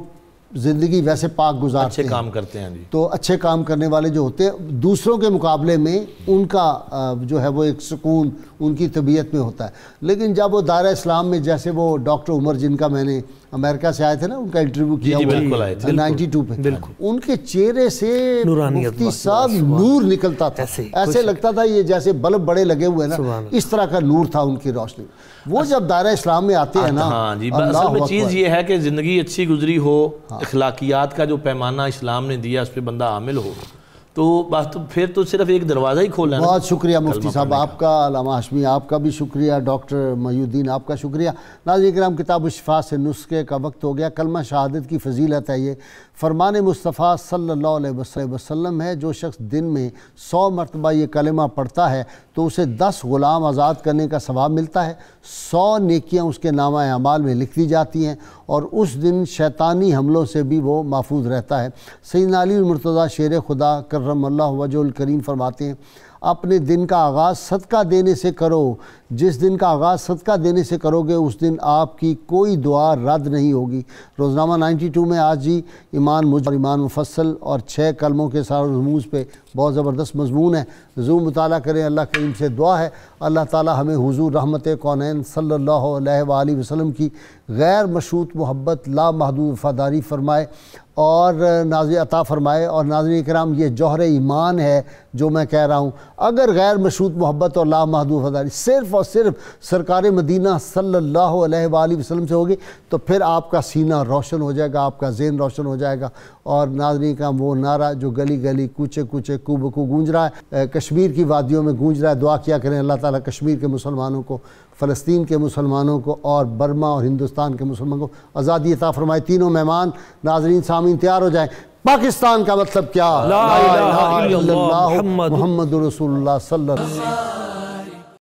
زندگی ویسے پاک گزارتے اچھے کام کرتے ہیں، تو اچھے کام کرنے والے جو ہوتے ہیں دوسروں کے مقابلے میں ان کا جو ہے وہ ایک سکون ان کی طبیعت میں ہوتا ہے۔ لیکن جب وہ دائرہ اسلام میں، جیسے وہ ڈاکٹر عمر جن کا میں نے امریکہ سے آئے تھے نا، ان کا انٹرویو کیا ہوا 92 پہ، ان کے چہرے سے مفتی صاحب نور نکلتا تھا، ایسے لگتا تھا یہ جیسے بلب بڑے لگے ہوئے نا، اس طرح کا نور تھا ان کی روشنی۔ وہ جب دائرہ اسلام میں آتے ہیں نا، ہاں جی، اصل میں چیز یہ ہے کہ زندگی اچھی گزری ہو، اخلاقیات کا جو پیمانہ اسلام نے دیا اس پہ بندہ عامل ہو، تو بس تو پھر تو صرف ایک دروازہ ہی کھولا ہے۔ بہت شکریہ مفتی صاحب آپ کا، علامہ ہاشمی آپ کا بھی شکریہ، ڈاکٹر محی الدین آپ کا شکریہ۔ ناظرین کرام، کتاب الشفاء سے نسخے کا وقت ہو گیا۔ کلمہ شہادت کی فضیلت ہے، یہ فرمان مصطفیٰ صلی اللہ علیہ وسلم ہے، جو شخص دن میں 100 مرتبہ یہ کلمہ پڑھتا ہے تو اسے 10 غلام آزاد کرنے کا ثواب ملتا ہے، 100 نیکیاں اس کے نامہ اعمال میں لکھ دی جاتی ہیں، اور اس دن شیطانی حملوں سے بھی وہ محفوظ رہتا ہے۔ سیدنا علی المرتضیٰ شیر خدا کرم اللہ وجہ الکریم فرماتے ہیں اپنے دن کا آغاز صدقہ دینے سے کرو، جس دن کا آغاز صدقہ دینے سے کرو گے اس دن آپ کی کوئی دعا رد نہیں ہوگی۔ روزنامہ 92 میں آج ہی ایمان مجمل اور ایمان مفصل اور 6 کلموں کے ساتھ رموز پہ بہت زبردست مضمون ہے، ضرور مطالعہ کریں۔ اللہ کریم سے دعا ہے اللہ تعالی ہمیں حضور رحمت کونین صلی اللہ علیہ وآلہ وسلم کی غیر مشروط محبت، لامحدود وفاداری فرمائے اور ناظرین عطا فرمائے۔ اور ناظرین کرام، یہ جوہر ایمان ہے جو میں کہہ رہا ہوں۔ اگر غیر مشروط محبت اور لامحدود وفاداری صرف اور صرف سرکار مدینہ صلی اللہ علیہ وآلہ وسلم سے ہوگی تو پھر آپ کا سینہ روشن ہو جائے گا، آپ کا ذہن روشن ہو جائے گا۔ اور ناظرین کرام، وہ نعرہ جو گلی گلی کوچے کوچے کو بکو گونج رہا ہے، کشمیر کی وادیوں میں گونج رہا ہے، دعا کیا کریں اللہ تعالیٰ کشمیر کے مسلمانوں کو، فلسطین کے مسلمانوں کو اور برما اور ہندوستان کے مسلمانوں کو آزادی عطا فرمائے۔ تینوں مہمان ناظرین سامعین تیار ہو جائیں۔ پاکستان کا مطلب کیا؟ لا الہ الا اللہ محمد رسول اللہ صلی اللہ علیہ وسلم۔